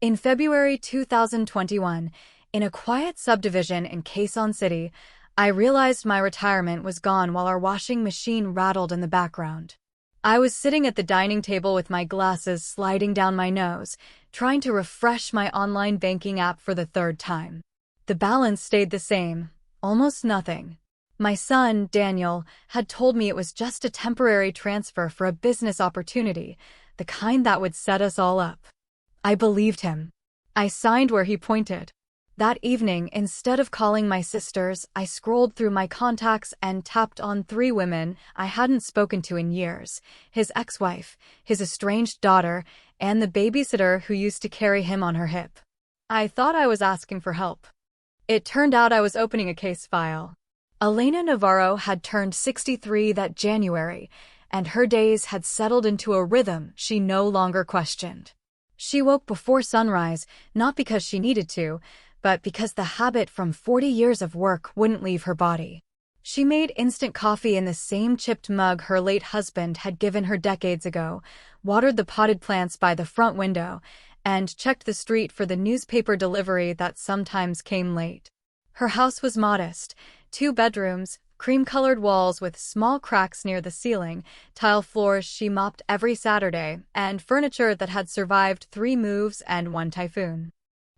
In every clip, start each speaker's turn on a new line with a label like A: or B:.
A: In February 2021, in a quiet subdivision in Quezon City, I realized my retirement was gone while our washing machine rattled in the background. I was sitting at the dining table with my glasses sliding down my nose, trying to refresh my online banking app for the third time. The balance stayed the same, almost nothing. My son, Daniel, had told me it was just a temporary transfer for a business opportunity, the kind that would set us all up. I believed him. I signed where he pointed. That evening, instead of calling my sisters, I scrolled through my contacts and tapped on 3 women I hadn't spoken to in years: his ex-wife, his estranged daughter, and the babysitter who used to carry him on her hip. I thought I was asking for help. It turned out I was opening a case file. Elena Navarro had turned 63 that January, and her days had settled into a rhythm she no longer questioned. She woke before sunrise, not because she needed to, but because the habit from 40 years of work wouldn't leave her body. She made instant coffee in the same chipped mug her late husband had given her decades ago, watered the potted plants by the front window, and checked the street for the newspaper delivery that sometimes came late. Her house was modest: 2 bedrooms, cream-colored walls with small cracks near the ceiling, tile floors she mopped every Saturday, and furniture that had survived 3 moves and 1 typhoon.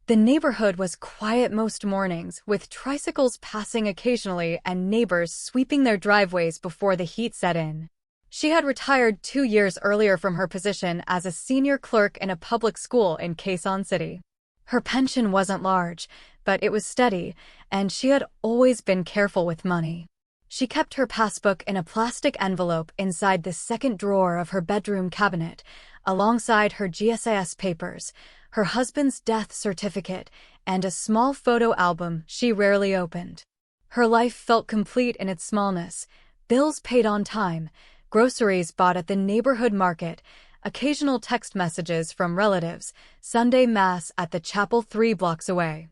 A: The neighborhood was quiet most mornings, with tricycles passing occasionally and neighbors sweeping their driveways before the heat set in. She had retired 2 years earlier from her position as a senior clerk in a public school in Quezon City. Her pension wasn't large, but it was steady, and she had always been careful with money. She kept her passbook in a plastic envelope inside the second drawer of her bedroom cabinet, alongside her GSIS papers, her husband's death certificate, and a small photo album she rarely opened. Her life felt complete in its smallness: bills paid on time, groceries bought at the neighborhood market, occasional text messages from relatives, Sunday mass at the chapel 3 blocks away.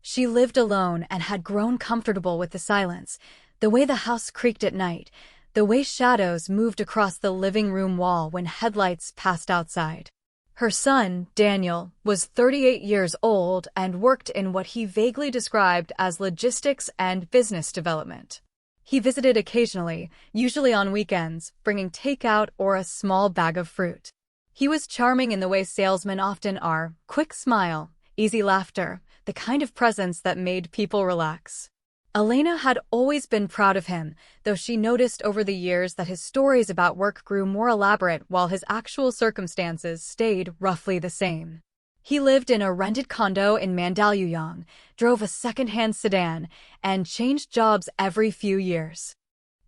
A: She lived alone and had grown comfortable with the silence, the way the house creaked at night, the way shadows moved across the living room wall when headlights passed outside. Her son, Daniel, was 38 years old and worked in what he vaguely described as logistics and business development. He visited occasionally, usually on weekends, bringing takeout or a small bag of fruit. He was charming in the way salesmen often are: quick smile, easy laughter, the kind of presence that made people relax. Elena had always been proud of him, though she noticed over the years that his stories about work grew more elaborate while his actual circumstances stayed roughly the same. He lived in a rented condo in Mandaluyong, drove a second-hand sedan, and changed jobs every few years.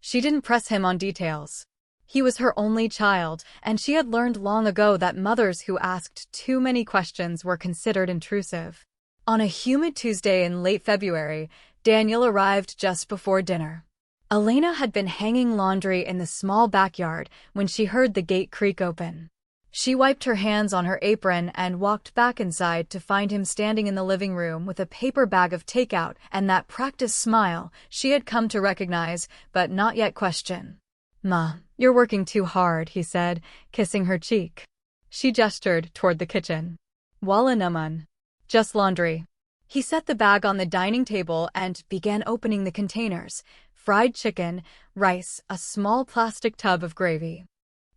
A: She didn't press him on details. He was her only child, and she had learned long ago that mothers who asked too many questions were considered intrusive. On a humid Tuesday in late February, Daniel arrived just before dinner. Elena had been hanging laundry in the small backyard when she heard the gate creak open. She wiped her hands on her apron and walked back inside to find him standing in the living room with a paper bag of takeout and that practiced smile she had come to recognize but not yet question. "Ma, you're working too hard," he said, kissing her cheek. She gestured toward the kitchen. "Wala naman. Just laundry." He set the bag on the dining table and began opening the containers: fried chicken, rice, a small plastic tub of gravy.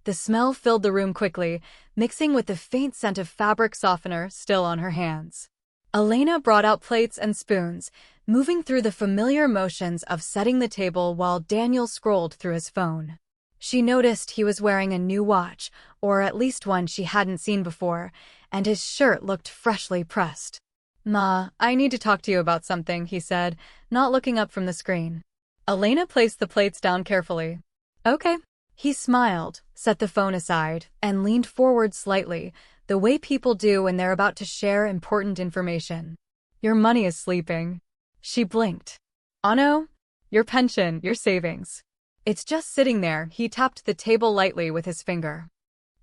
A: The smell filled the room quickly, mixing with the faint scent of fabric softener still on her hands. Elena brought out plates and spoons, moving through the familiar motions of setting the table while Daniel scrolled through his phone. She noticed he was wearing a new watch, or at least one she hadn't seen before, and his shirt looked freshly pressed. "Ma, I need to talk to you about something," he said, not looking up from the screen. Elena placed the plates down carefully. "Okay." He smiled, set the phone aside, and leaned forward slightly, the way people do when they're about to share important information. "Your money is sleeping." She blinked. "Oh no? Your pension, your savings." "It's just sitting there." He tapped the table lightly with his finger.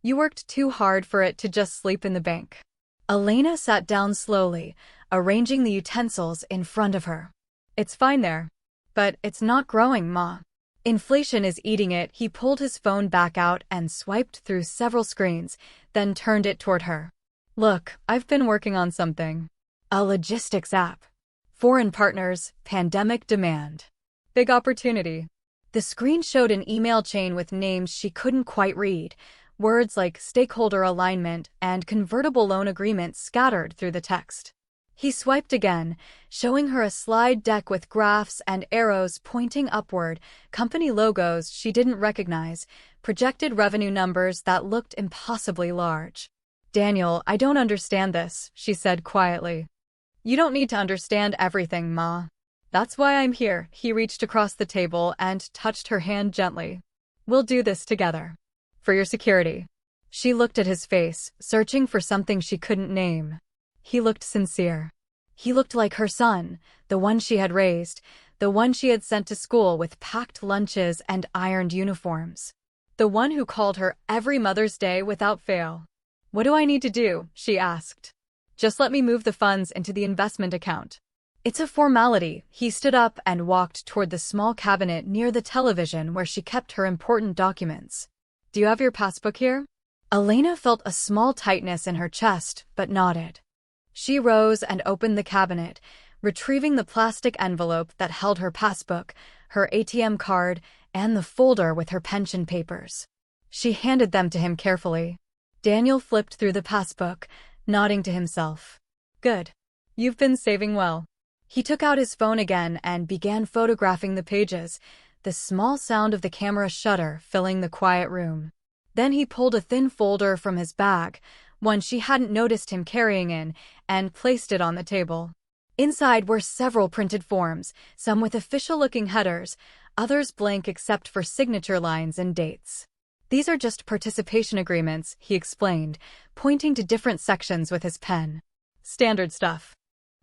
A: "You worked too hard for it to just sleep in the bank." Elena sat down slowly, arranging the utensils in front of her. "It's fine there. But it's not growing, Ma. Inflation is eating it." He pulled his phone back out and swiped through several screens, then turned it toward her. Look, I've been working on something. A logistics app. Foreign partners, pandemic demand. Big opportunity. The screen showed an email chain with names she couldn't quite read, words like stakeholder alignment and convertible loan agreement scattered through the text. He swiped again, showing her a slide deck with graphs and arrows pointing upward, company logos she didn't recognize, projected revenue numbers that looked impossibly large. Daniel, I don't understand this, she said quietly. You don't need to understand everything, Ma. That's why I'm here. He reached across the table and touched her hand gently. We'll do this together. For your security. She looked at his face, searching for something she couldn't name. He looked sincere. He looked like her son, the one she had raised, the one she had sent to school with packed lunches and ironed uniforms. The one who called her every Mother's Day without fail. What do I need to do? She asked. Just let me move the funds into the investment account. It's a formality. He stood up and walked toward the small cabinet near the television where she kept her important documents. Do you have your passbook here? Elena felt a small tightness in her chest, but nodded. She rose and opened the cabinet, retrieving the plastic envelope that held her passbook, her ATM card, and the folder with her pension papers. She handed them to him carefully. Daniel flipped through the passbook, nodding to himself. Good. You've been saving well. He took out his phone again and began photographing the pages, the small sound of the camera shutter filling the quiet room. Then he pulled a thin folder from his bag, one she hadn't noticed him carrying in, and placed it on the table. Inside were several printed forms, some with official-looking headers, others blank except for signature lines and dates. These are just participation agreements, he explained, pointing to different sections with his pen. Standard stuff.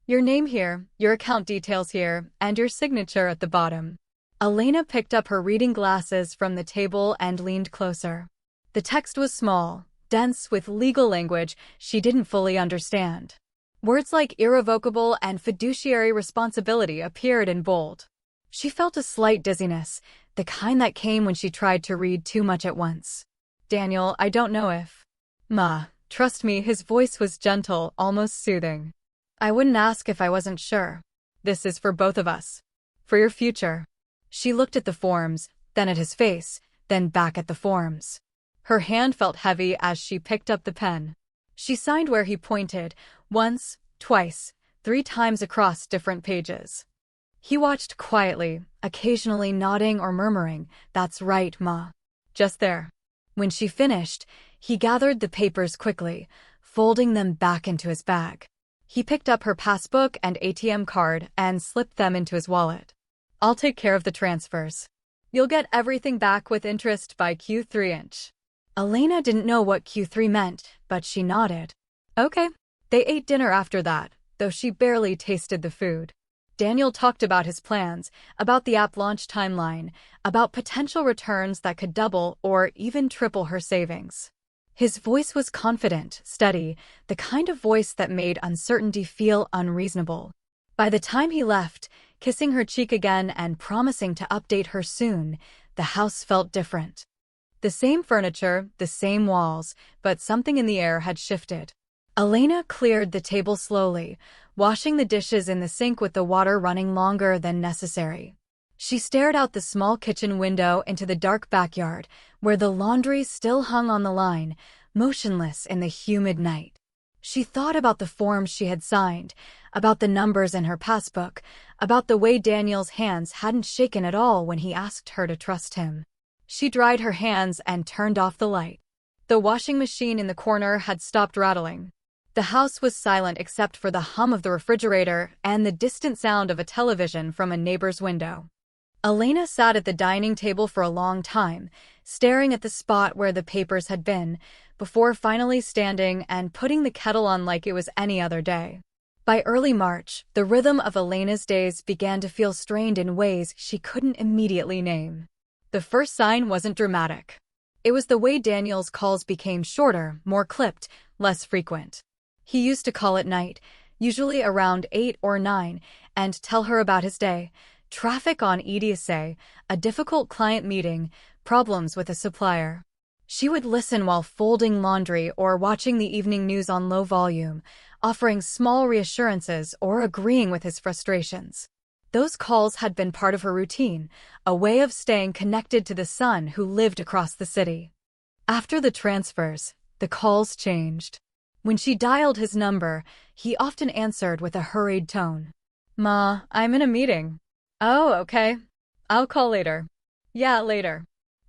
A: Your name here, your account details here, and your signature at the bottom. Elena picked up her reading glasses from the table and leaned closer. The text was small, dense with legal language she didn't fully understand. Words like irrevocable and fiduciary responsibility appeared in bold. She felt a slight dizziness, the kind that came when she tried to read too much at once. Daniel, I don't know if... Ma, trust me, his voice was gentle, almost soothing. I wouldn't ask if I wasn't sure. This is for both of us. For your future. She looked at the forms, then at his face, then back at the forms. Her hand felt heavy as she picked up the pen. She signed where he pointed, once, twice, 3 times across different pages. He watched quietly, occasionally nodding or murmuring, "That's right, Ma." Just there. When she finished, he gathered the papers quickly, folding them back into his bag. He picked up her passbook and ATM card and slipped them into his wallet. I'll take care of the transfers. You'll get everything back with interest by Q3. Elena didn't know what Q3 meant, but she nodded. Okay. They ate dinner after that, though she barely tasted the food. Daniel talked about his plans, about the app launch timeline, about potential returns that could double or even triple her savings. His voice was confident, steady, the kind of voice that made uncertainty feel unreasonable. By the time he left, kissing her cheek again and promising to update her soon, the house felt different. The same furniture, the same walls, but something in the air had shifted. Elena cleared the table slowly, washing the dishes in the sink with the water running longer than necessary. She stared out the small kitchen window into the dark backyard, where the laundry still hung on the line, motionless in the humid night. She thought about the forms she had signed, about the numbers in her passbook, about the way Daniel's hands hadn't shaken at all when he asked her to trust him. She dried her hands and turned off the light. The washing machine in the corner had stopped rattling. The house was silent except for the hum of the refrigerator and the distant sound of a television from a neighbor's window. Elena sat at the dining table for a long time, staring at the spot where the papers had been, before finally standing and putting the kettle on like it was any other day. By early March, the rhythm of Elena's days began to feel strained in ways she couldn't immediately name. The first sign wasn't dramatic. It was the way Daniel's calls became shorter, more clipped, less frequent. He used to call at night, usually around 8 or 9, and tell her about his day, traffic on EDSA, a difficult client meeting, problems with a supplier. She would listen while folding laundry or watching the evening news on low volume, offering small reassurances or agreeing with his frustrations. Those calls had been part of her routine, a way of staying connected to the son who lived across the city. After the transfers, the calls changed. When she dialed his number, he often answered with a hurried tone. "Ma, I'm in a meeting." "Oh, okay. I'll call later." "Yeah, later.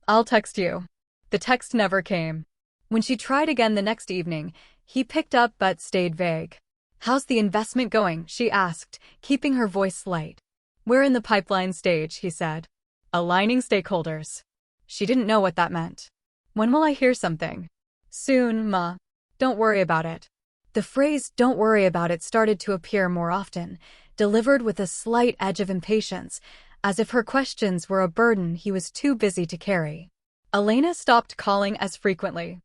A: I'll text you." The text never came. When she tried again the next evening, he picked up but stayed vague. "How's the investment going?" she asked, keeping her voice light. "We're in the pipeline stage," he said. "Aligning stakeholders." She didn't know what that meant. "When will I hear something?" "Soon, Ma. Don't worry about it." The phrase "don't worry about it" started to appear more often, delivered with a slight edge of impatience, as if her questions were a burden he was too busy to carry. Elena stopped calling as frequently.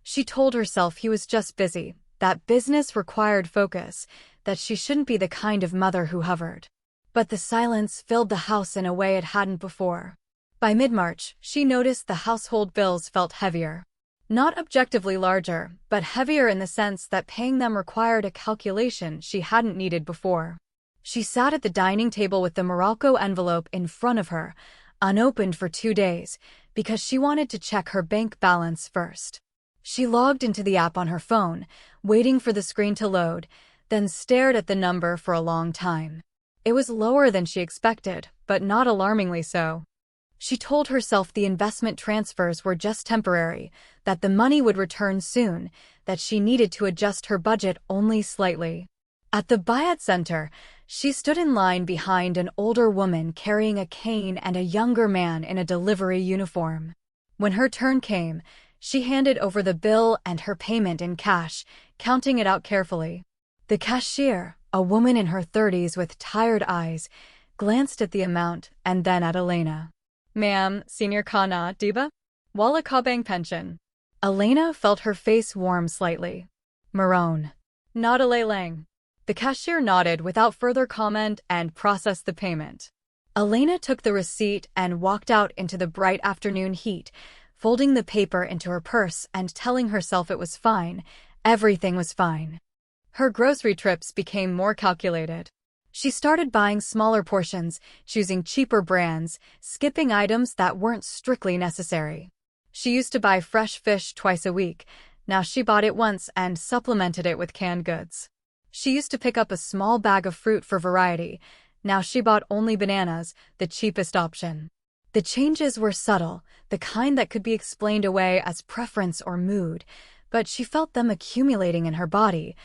A: She told herself he was just busy, that business required focus, that she shouldn't be the kind of mother who hovered. But the silence filled the house in a way it hadn't before. By mid-March, she noticed the household bills felt heavier. Not objectively larger, but heavier in the sense that paying them required a calculation she hadn't needed before. She sat at the dining table with the Morocco envelope in front of her, unopened for 2 days, because she wanted to check her bank balance first. She logged into the app on her phone, waiting for the screen to load, then stared at the number for a long time. It was lower than she expected, but not alarmingly so. She told herself the investment transfers were just temporary, that the money would return soon, that she needed to adjust her budget only slightly. At the buyout center, she stood in line behind an older woman carrying a cane and a younger man in a delivery uniform. When her turn came, she handed over the bill and her payment in cash, counting it out carefully. The cashier, a woman in her 30s with tired eyes, glanced at the amount and then at Elena. "Ma'am, senior ka na, diba? Wala ka bang pension?" Elena felt her face warm slightly. "Maroon. Nada lang." The cashier nodded without further comment and processed the payment. Elena took the receipt and walked out into the bright afternoon heat, folding the paper into her purse and telling herself it was fine, everything was fine. Her grocery trips became more calculated. She started buying smaller portions, choosing cheaper brands, skipping items that weren't strictly necessary. She used to buy fresh fish twice a week. Now she bought it once and supplemented it with canned goods. She used to pick up a small bag of fruit for variety. Now she bought only bananas, the cheapest option. The changes were subtle, the kind that could be explained away as preference or mood, but she felt them accumulating in her body,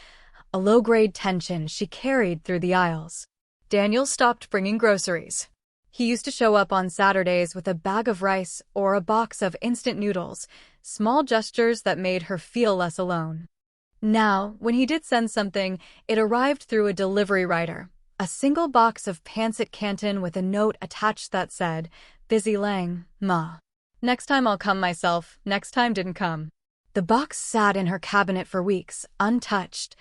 A: a low-grade tension she carried through the aisles. Daniel stopped bringing groceries. He used to show up on Saturdays with a bag of rice or a box of instant noodles, small gestures that made her feel less alone. Now, when he did send something, it arrived through a delivery rider, a single box of pancit canton with a note attached that said, "Busy Lang, Ma. Next time I'll come myself." Next time didn't come. The box sat in her cabinet for weeks, untouched,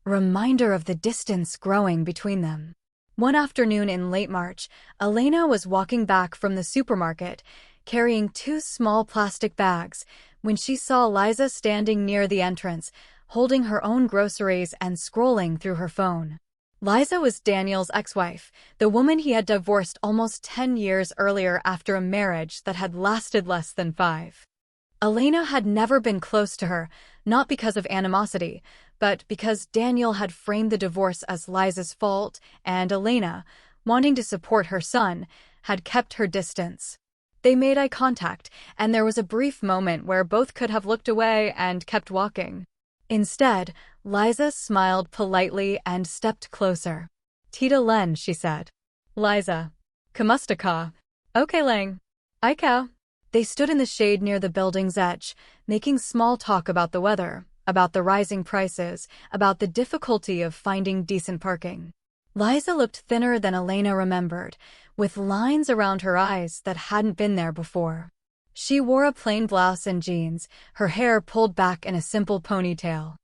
A: a reminder of the distance growing between them. One afternoon in late March, Elena was walking back from the supermarket, carrying 2 small plastic bags, when she saw Liza standing near the entrance, holding her own groceries and scrolling through her phone. Liza was Daniel's ex-wife, the woman he had divorced almost 10 years earlier after a marriage that had lasted less than 5. Elena had never been close to her, not because of animosity, but because Daniel had framed the divorce as Liza's fault, and Elena, wanting to support her son, had kept her distance. They made eye contact, and there was a brief moment where both could have looked away and kept walking. Instead, Liza smiled politely and stepped closer. "Tita Len," she said. "Liza. Kamusta ka?" "Okay Lang. Ikaw." They stood in the shade near the building's edge, making small talk about the weather, about the rising prices, about the difficulty of finding decent parking. Liza looked thinner than Elena remembered, with lines around her eyes that hadn't been there before. She wore a plain blouse and jeans, her hair pulled back in a simple ponytail.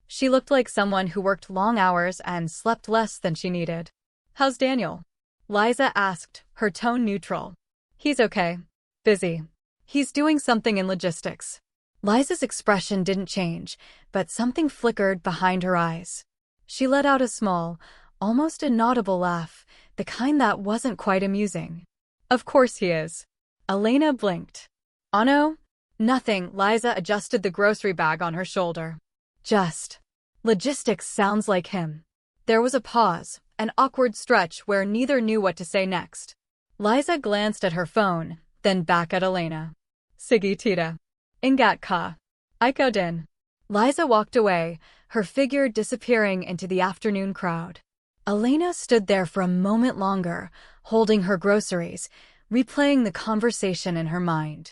A: She looked like someone who worked long hours and slept less than she needed. "How's Daniel?" Liza asked, her tone neutral. "He's okay. Busy. He's doing something in logistics." Liza's expression didn't change, but something flickered behind her eyes. She let out a small, almost inaudible laugh, the kind that wasn't quite amusing. Of course he is. Elena blinked. Oh no? Nothing. Liza adjusted the grocery bag on her shoulder. Just. Logistics sounds like him. There was a pause, an awkward stretch where neither knew what to say next. Liza glanced at her phone, then back at Elena. Sige tita. Ingat ka. Ikaw din. Liza walked away, her figure disappearing into the afternoon crowd. Elena stood there for a moment longer, holding her groceries, replaying the conversation in her mind.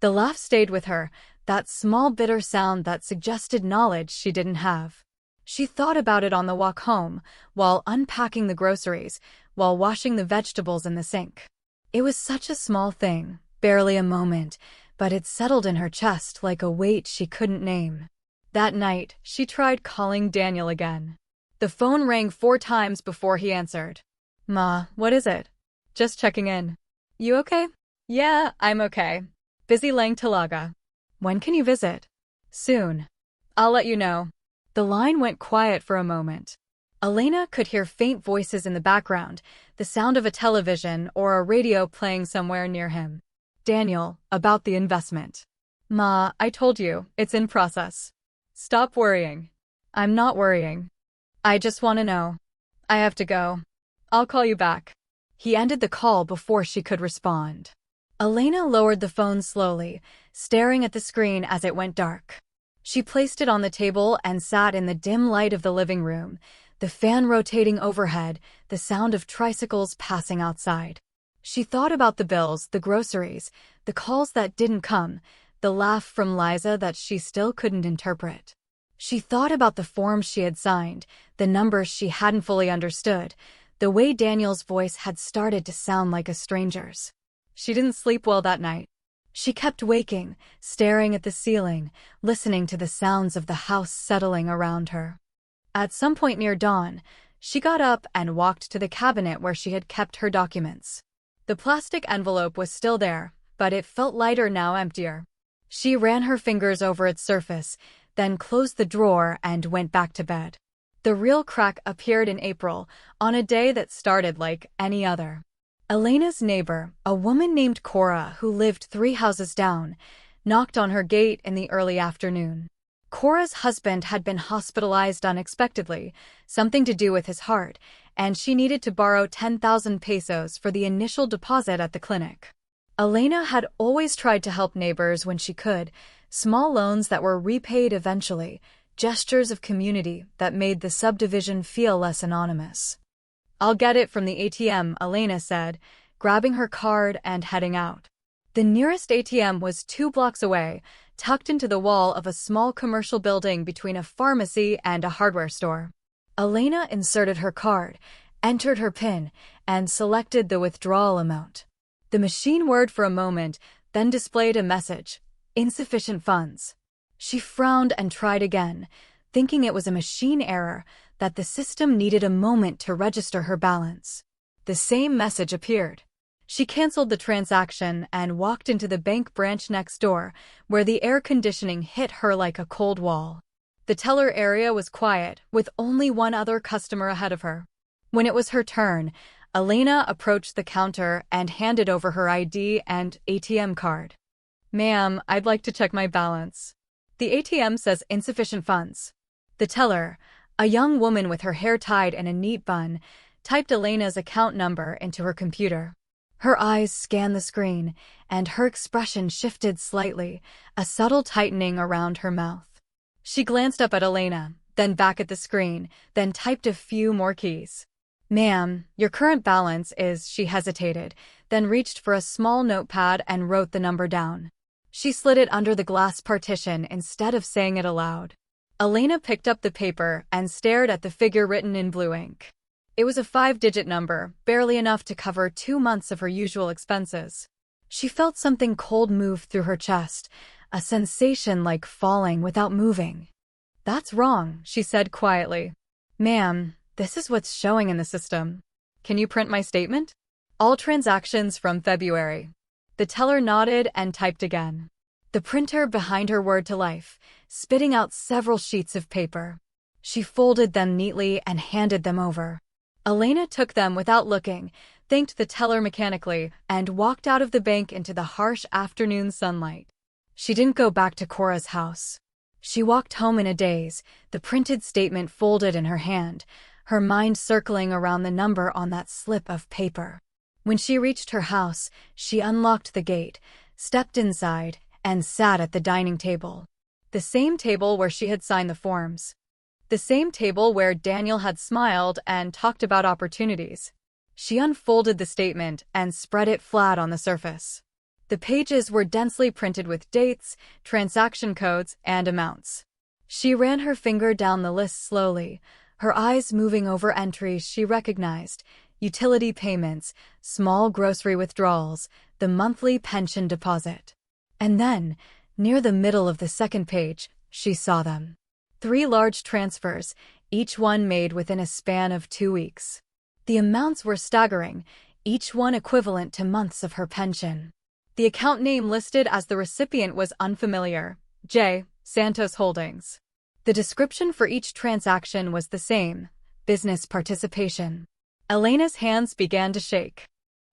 A: The laugh stayed with her, that small bitter sound that suggested knowledge she didn't have. She thought about it on the walk home, while unpacking the groceries, while washing the vegetables in the sink. It was such a small thing, barely a moment, but it settled in her chest like a weight she couldn't name. That night, she tried calling Daniel again. The phone rang 4 times before he answered. Ma, what is it? Just checking in. You okay? Yeah, I'm okay. Busy lang talaga. When can you visit? Soon. I'll let you know. The line went quiet for a moment. Elena could hear faint voices in the background, the sound of a television or a radio playing somewhere near him. Daniel, about the investment. Ma, I told you, it's in process. Stop worrying. I'm not worrying. I just want to know. I have to go. I'll call you back. He ended the call before she could respond. Elena lowered the phone slowly, staring at the screen as it went dark. She placed it on the table and sat in the dim light of the living room, the fan rotating overhead, the sound of tricycles passing outside. She thought about the bills, the groceries, the calls that didn't come, the laugh from Liza that she still couldn't interpret. She thought about the forms she had signed, the numbers she hadn't fully understood, the way Daniel's voice had started to sound like a stranger's. She didn't sleep well that night. She kept waking, staring at the ceiling, listening to the sounds of the house settling around her. At some point near dawn, she got up and walked to the cabinet where she had kept her documents. The plastic envelope was still there, but it felt lighter now, emptier. She ran her fingers over its surface, then closed the drawer and went back to bed. The real crack appeared in April, on a day that started like any other. Elena's neighbor, a woman named Cora who lived 3 houses down, knocked on her gate in the early afternoon. Cora's husband had been hospitalized unexpectedly, something to do with his heart, and she needed to borrow 10,000 pesos for the initial deposit at the clinic. Elena had always tried to help neighbors when she could, small loans that were repaid eventually, gestures of community that made the subdivision feel less anonymous. I'll get it from the ATM, Elena said, grabbing her card and heading out. The nearest ATM was 2 blocks away, tucked into the wall of a small commercial building between a pharmacy and a hardware store. Elena inserted her card, entered her PIN, and selected the withdrawal amount. The machine whirred for a moment, then displayed a message, insufficient funds. She frowned and tried again, thinking it was a machine error, that the system needed a moment to register her balance. The same message appeared. She canceled the transaction and walked into the bank branch next door, where the air conditioning hit her like a cold wall. The teller area was quiet, with only one other customer ahead of her. When it was her turn, Elena approached the counter and handed over her ID and ATM card. Ma'am, I'd like to check my balance. The ATM says insufficient funds. The teller, a young woman with her hair tied in a neat bun, typed Elena's account number into her computer. Her eyes scanned the screen, and her expression shifted slightly, a subtle tightening around her mouth. She glanced up at Elena, then back at the screen, then typed a few more keys. Ma'am, your current balance is, she hesitated, then reached for a small notepad and wrote the number down. She slid it under the glass partition instead of saying it aloud. Elena picked up the paper and stared at the figure written in blue ink. It was a 5-digit number, barely enough to cover 2 months of her usual expenses. She felt something cold move through her chest, a sensation like falling without moving. That's wrong, she said quietly. Ma'am, this is what's showing in the system. Can you print my statement? All transactions from February. The teller nodded and typed again. the printer behind her whirred to life, spitting out several sheets of paper. She folded them neatly and handed them over. Elena took them without looking, thanked the teller mechanically, and walked out of the bank into the harsh afternoon sunlight. She didn't go back to Cora's house. She walked home in a daze, the printed statement folded in her hand, her mind circling around the number on that slip of paper. When she reached her house, she unlocked the gate, stepped inside, and sat at the dining table. The same table where she had signed the forms. The same table where Daniel had smiled and talked about opportunities. She unfolded the statement and spread it flat on the surface. The pages were densely printed with dates, transaction codes, and amounts. She ran her finger down the list slowly, her eyes moving over entries she recognized: utility payments, small grocery withdrawals, the monthly pension deposit. And then, near the middle of the second page, she saw them. 3 large transfers, each one made within a span of 2 weeks. The amounts were staggering, each one equivalent to months of her pension. The account name listed as the recipient was unfamiliar: J. Santos Holdings. The description for each transaction was the same: business participation. Elena's hands began to shake.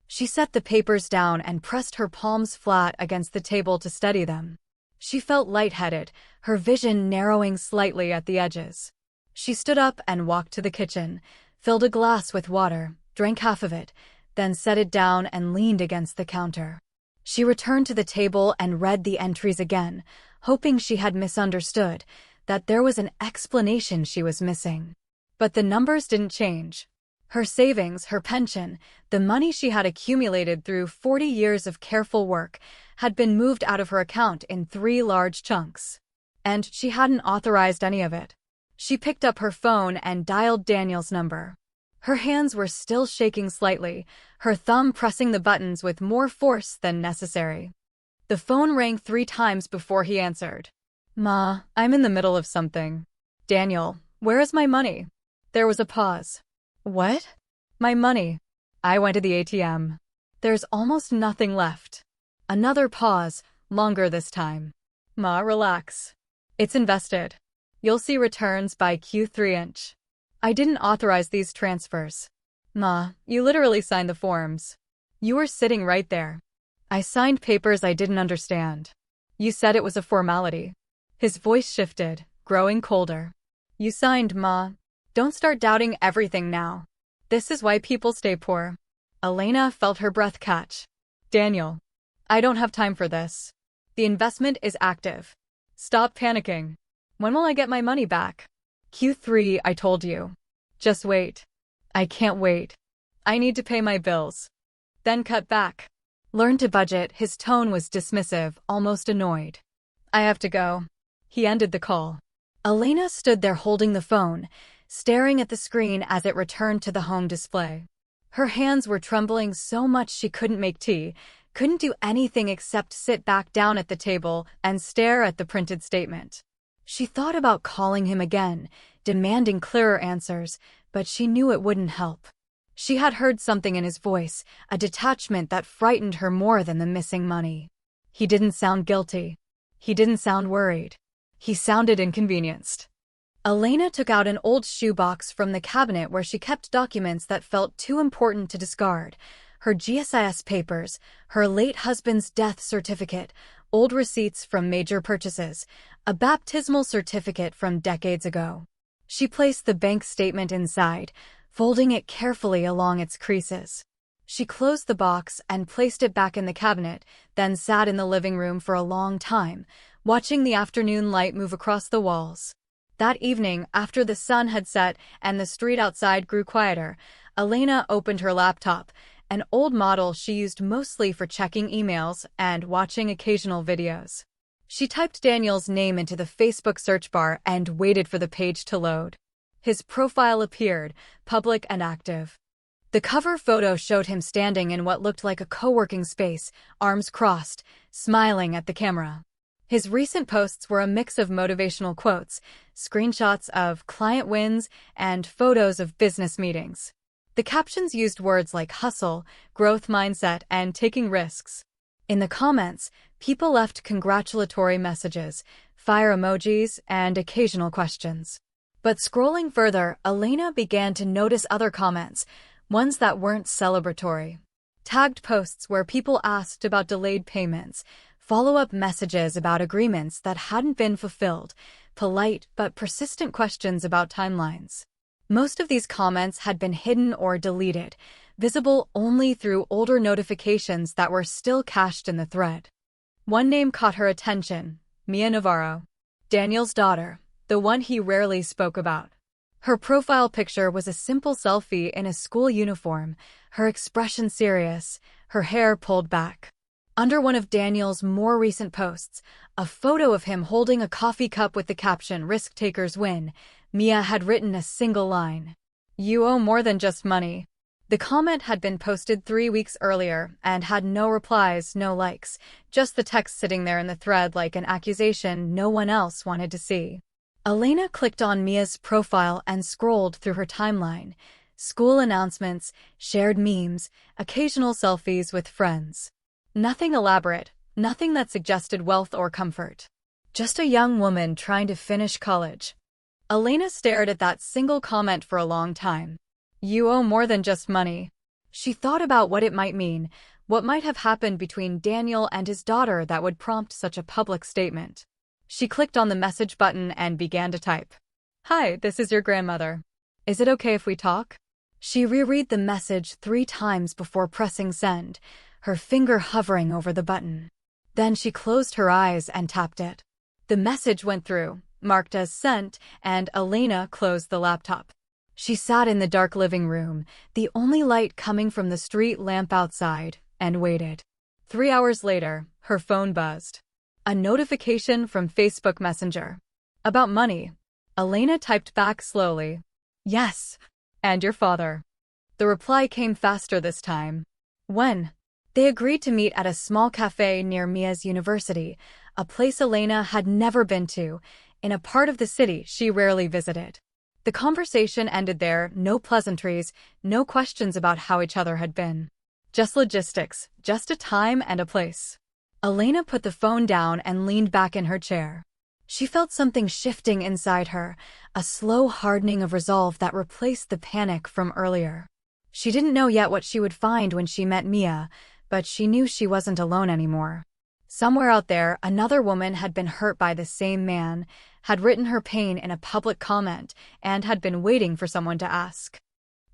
A: She set the papers down and pressed her palms flat against the table to steady them. She felt lightheaded, her vision narrowing slightly at the edges. She stood up and walked to the kitchen, filled a glass with water, drank half of it, then set it down and leaned against the counter. She returned to the table and read the entries again, hoping she had misunderstood, that there was an explanation she was missing. But the numbers didn't change. Her savings, her pension, the money she had accumulated through 40 years of careful work, had been moved out of her account in 3 large chunks. And she hadn't authorized any of it. She picked up her phone and dialed Daniel's number. Her hands were still shaking slightly, her thumb pressing the buttons with more force than necessary. The phone rang 3 times before he answered. "Ma, I'm in the middle of something." "Daniel, where is my money?" There was a pause. "What?" "My money. I went to the ATM. There's almost nothing left." Another pause, longer this time. "Ma, relax. It's invested. You'll see returns by Q3 " "I didn't authorize these transfers." "Ma, you literally signed the forms. You were sitting right there." "I signed papers I didn't understand." "You said it was a formality." His voice shifted, growing colder. "You signed, Ma. Don't start doubting everything now. This is why people stay poor." Elena felt her breath catch. "Daniel, I don't have time for this. The investment is active. Stop panicking. When will I get my money back?" "Q3, I told you. Just wait." "I can't wait. I need to pay my bills." Then cut back. Learn to budget. His tone was dismissive, almost annoyed. "I have to go." He ended the call. Elena stood there holding the phone, staring at the screen as it returned to the home display. Her hands were trembling so much she couldn't make tea, couldn't do anything except sit back down at the table and stare at the printed statement. She thought about calling him again, demanding clearer answers, but she knew it wouldn't help. She had heard something in his voice, a detachment that frightened her more than the missing money. He didn't sound guilty. He didn't sound worried. He sounded inconvenienced. Elena took out an old shoebox from the cabinet where she kept documents that felt too important to discard. Her GSIS papers, her late husband's death certificate, old receipts from major purchases, a baptismal certificate from decades ago. She placed the bank statement inside, folding it carefully along its creases. She closed the box and placed it back in the cabinet, then sat in the living room for a long time, watching the afternoon light move across the walls. That evening, after the sun had set and the street outside grew quieter, Elena opened her laptop, an old model she used mostly for checking emails and watching occasional videos. She typed Daniel's name into the Facebook search bar and waited for the page to load. His profile appeared, public and active. The cover photo showed him standing in what looked like a co-working space, arms crossed, smiling at the camera. His recent posts were a mix of motivational quotes, screenshots of client wins, and photos of business meetings. The captions used words like hustle, growth mindset, and taking risks. In the comments, People left congratulatory messages, fire emojis, and occasional questions. But scrolling further, Elena began to notice other comments, ones that weren't celebratory. Tagged posts where people asked about delayed payments, follow-up messages about agreements that hadn't been fulfilled, polite but persistent questions about timelines. Most of these comments had been hidden or deleted, visible only through older notifications that were still cached in the thread. One name caught her attention: Mia Navarro, Daniel's daughter, the one he rarely spoke about. Her profile picture was a simple selfie in a school uniform, her expression serious, her hair pulled back. Under one of Daniel's more recent posts, a photo of him holding a coffee cup with the caption "Risk takers win," Mia had written a single line: "You owe more than just money." The comment had been posted 3 weeks earlier and had no replies, no likes, just the text sitting there in the thread like an accusation no one else wanted to see. Elena clicked on Mia's profile and scrolled through her timeline. School announcements, shared memes, occasional selfies with friends. Nothing elaborate, nothing that suggested wealth or comfort. Just a young woman trying to finish college. Elena stared at that single comment for a long time. You owe more than just money. She thought about what it might mean, what might have happened between Daniel and his daughter that would prompt such a public statement. She clicked on the message button and began to type. Hi, this is your grandmother. Is it okay if we talk? She reread the message 3 times before pressing send, her finger hovering over the button. Then she closed her eyes and tapped it. The message went through, marked as sent, and Elena closed the laptop. She sat in the dark living room, the only light coming from the street lamp outside, and waited. 3 hours later, her phone buzzed. A notification from Facebook Messenger. About money. Elena typed back slowly. Yes. And your father. The reply came faster this time. When? They agreed to meet at a small cafe near Mia's university, a place Elena had never been to, in a part of the city she rarely visited. The conversation ended there, no pleasantries, no questions about how each other had been. Just logistics, just a time and a place. Elena put the phone down and leaned back in her chair. She felt something shifting inside her, a slow hardening of resolve that replaced the panic from earlier. She didn't know yet what she would find when she met Mia, but she knew she wasn't alone anymore. Somewhere out there, another woman had been hurt by the same man, had written her pain in a public comment, and had been waiting for someone to ask.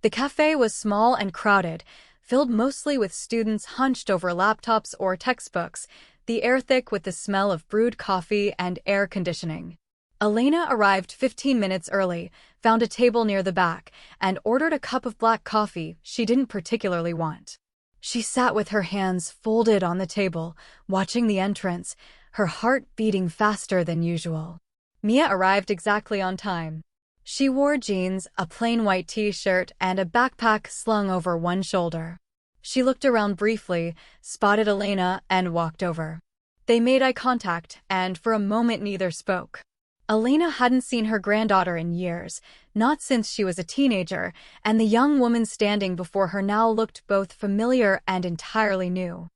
A: The cafe was small and crowded, filled mostly with students hunched over laptops or textbooks, the air thick with the smell of brewed coffee and air conditioning. Elena arrived 15 minutes early, found a table near the back, and ordered a cup of black coffee she didn't particularly want. She sat with her hands folded on the table, watching the entrance, her heart beating faster than usual. Mia arrived exactly on time. She wore jeans, a plain white t-shirt, and a backpack slung over one shoulder. She looked around briefly, spotted Elena, and walked over. They made eye contact, and for a moment neither spoke. Elena hadn't seen her granddaughter in years, not since she was a teenager, and the young woman standing before her now looked both familiar and entirely new.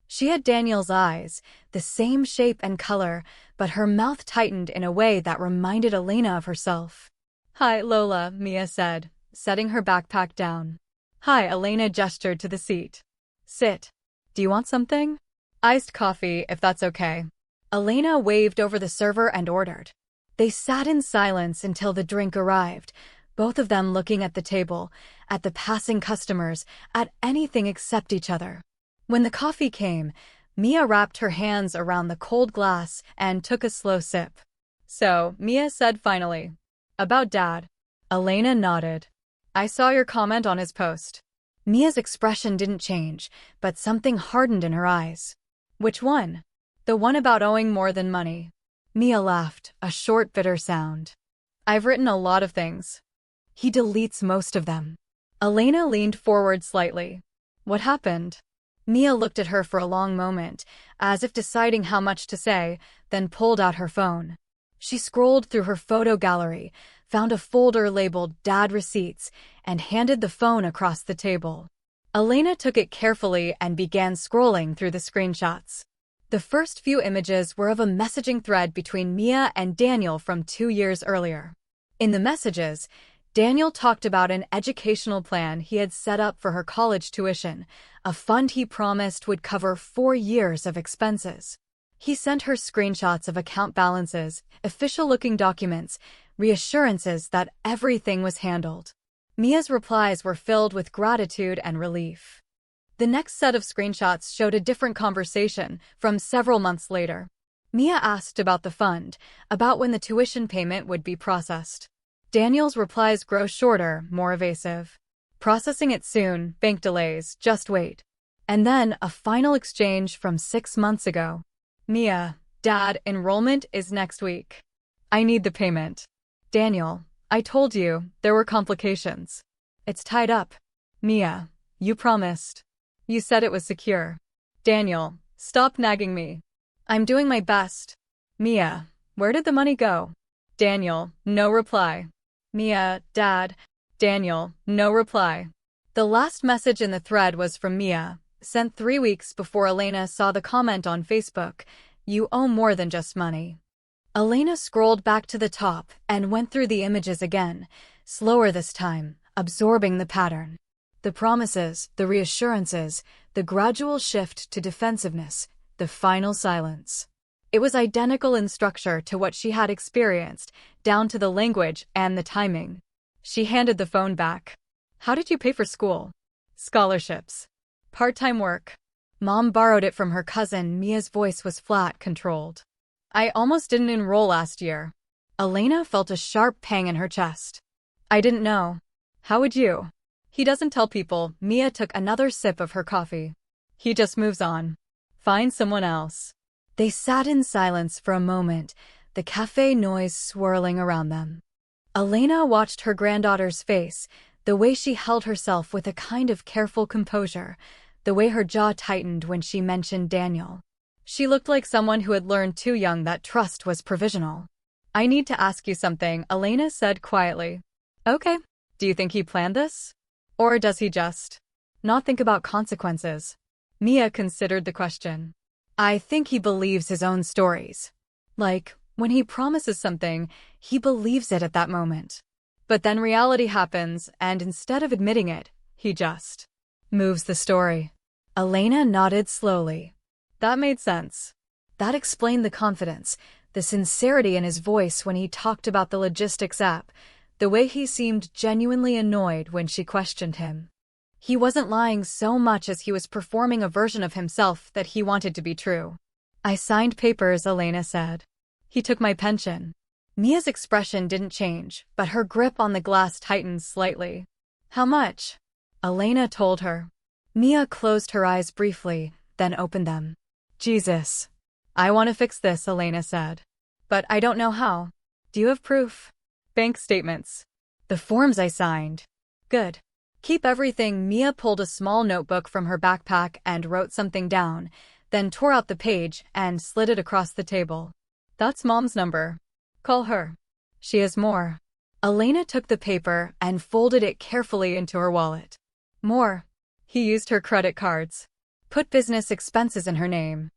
A: She had Daniel's eyes, the same shape and color, but her mouth tightened in a way that reminded Elena of herself. Hi, Lola, Mia said, setting her backpack down. Hi, Elena gestured to the seat. Sit. Do you want something? Iced coffee, if that's okay. Elena waved over the server and ordered. They sat in silence until the drink arrived, both of them looking at the table, at the passing customers, at anything except each other. When the coffee came, Mia wrapped her hands around the cold glass and took a slow sip. So, Mia said finally. About Dad. Elena nodded. I saw your comment on his post. Mia's expression didn't change, but something hardened in her eyes. Which one? The one about owing more than money. Mia laughed, a short, bitter sound. I've written a lot of things. He deletes most of them. Elena leaned forward slightly. What happened? Mia looked at her for a long moment, as if deciding how much to say, then pulled out her phone. She scrolled through her photo gallery, found a folder labeled Dad Receipts, and handed the phone across the table. Elena took it carefully and began scrolling through the screenshots. The first few images were of a messaging thread between Mia and Daniel from 2 years earlier. In the messages, Daniel talked about an educational plan he had set up for her college tuition, a fund he promised would cover 4 years of expenses. He sent her screenshots of account balances, official-looking documents, reassurances that everything was handled. Mia's replies were filled with gratitude and relief. The next set of screenshots showed a different conversation from several months later. Mia asked about the fund, about when the tuition payment would be processed. Daniel's replies grow shorter, more evasive. Processing it soon, bank delays, just wait. And then a final exchange from 6 months ago. Mia, Dad, enrollment is next week. I need the payment. Daniel, I told you, there were complications. It's tied up. Mia, you promised. You said it was secure. Daniel, stop nagging me. I'm doing my best. Mia, where did the money go? Daniel, no reply. Mia, Dad. Daniel, no reply. The last message in the thread was from Mia, sent 3 weeks before Elena saw the comment on Facebook, "You owe more than just money." Elena scrolled back to the top and went through the images again, slower this time, absorbing the pattern. The promises, the reassurances, the gradual shift to defensiveness, the final silence. It was identical in structure to what she had experienced, down to the language and the timing. She handed the phone back. How did you pay for school? Scholarships. Part-time work. Mom borrowed it from her cousin. Mia's voice was flat, controlled. I almost didn't enroll last year. Elena felt a sharp pang in her chest. I didn't know. How would you? He doesn't tell people. Mia took another sip of her coffee. He just moves on. Find someone else. They sat in silence for a moment, the cafe noise swirling around them. Elena watched her granddaughter's face, the way she held herself with a kind of careful composure, the way her jaw tightened when she mentioned Daniel. She looked like someone who had learned too young that trust was provisional. I need to ask you something, Elena said quietly. Okay. Do you think he planned this? Or does he just not think about consequences? Mia considered the question. I think he believes his own stories. Like, when he promises something, he believes it at that moment. But then reality happens, and instead of admitting it, he just moves the story. Elena nodded slowly. That made sense. That explained the confidence, the sincerity in his voice when he talked about the logistics app, the way he seemed genuinely annoyed when she questioned him. He wasn't lying so much as he was performing a version of himself that he wanted to be true. I signed papers, Elena said. He took my pension. Mia's expression didn't change, but her grip on the glass tightened slightly. How much? Elena told her. Mia closed her eyes briefly, then opened them. Jesus. I want to fix this, Elena said. But I don't know how. Do you have proof? Bank statements. The forms I signed. Good. Keep everything. Mia pulled a small notebook from her backpack and wrote something down, then tore out the page and slid it across the table. That's Mom's number. Call her. She has more. Elena took the paper and folded it carefully into her wallet. More. He used her credit cards. Put business expenses in her name.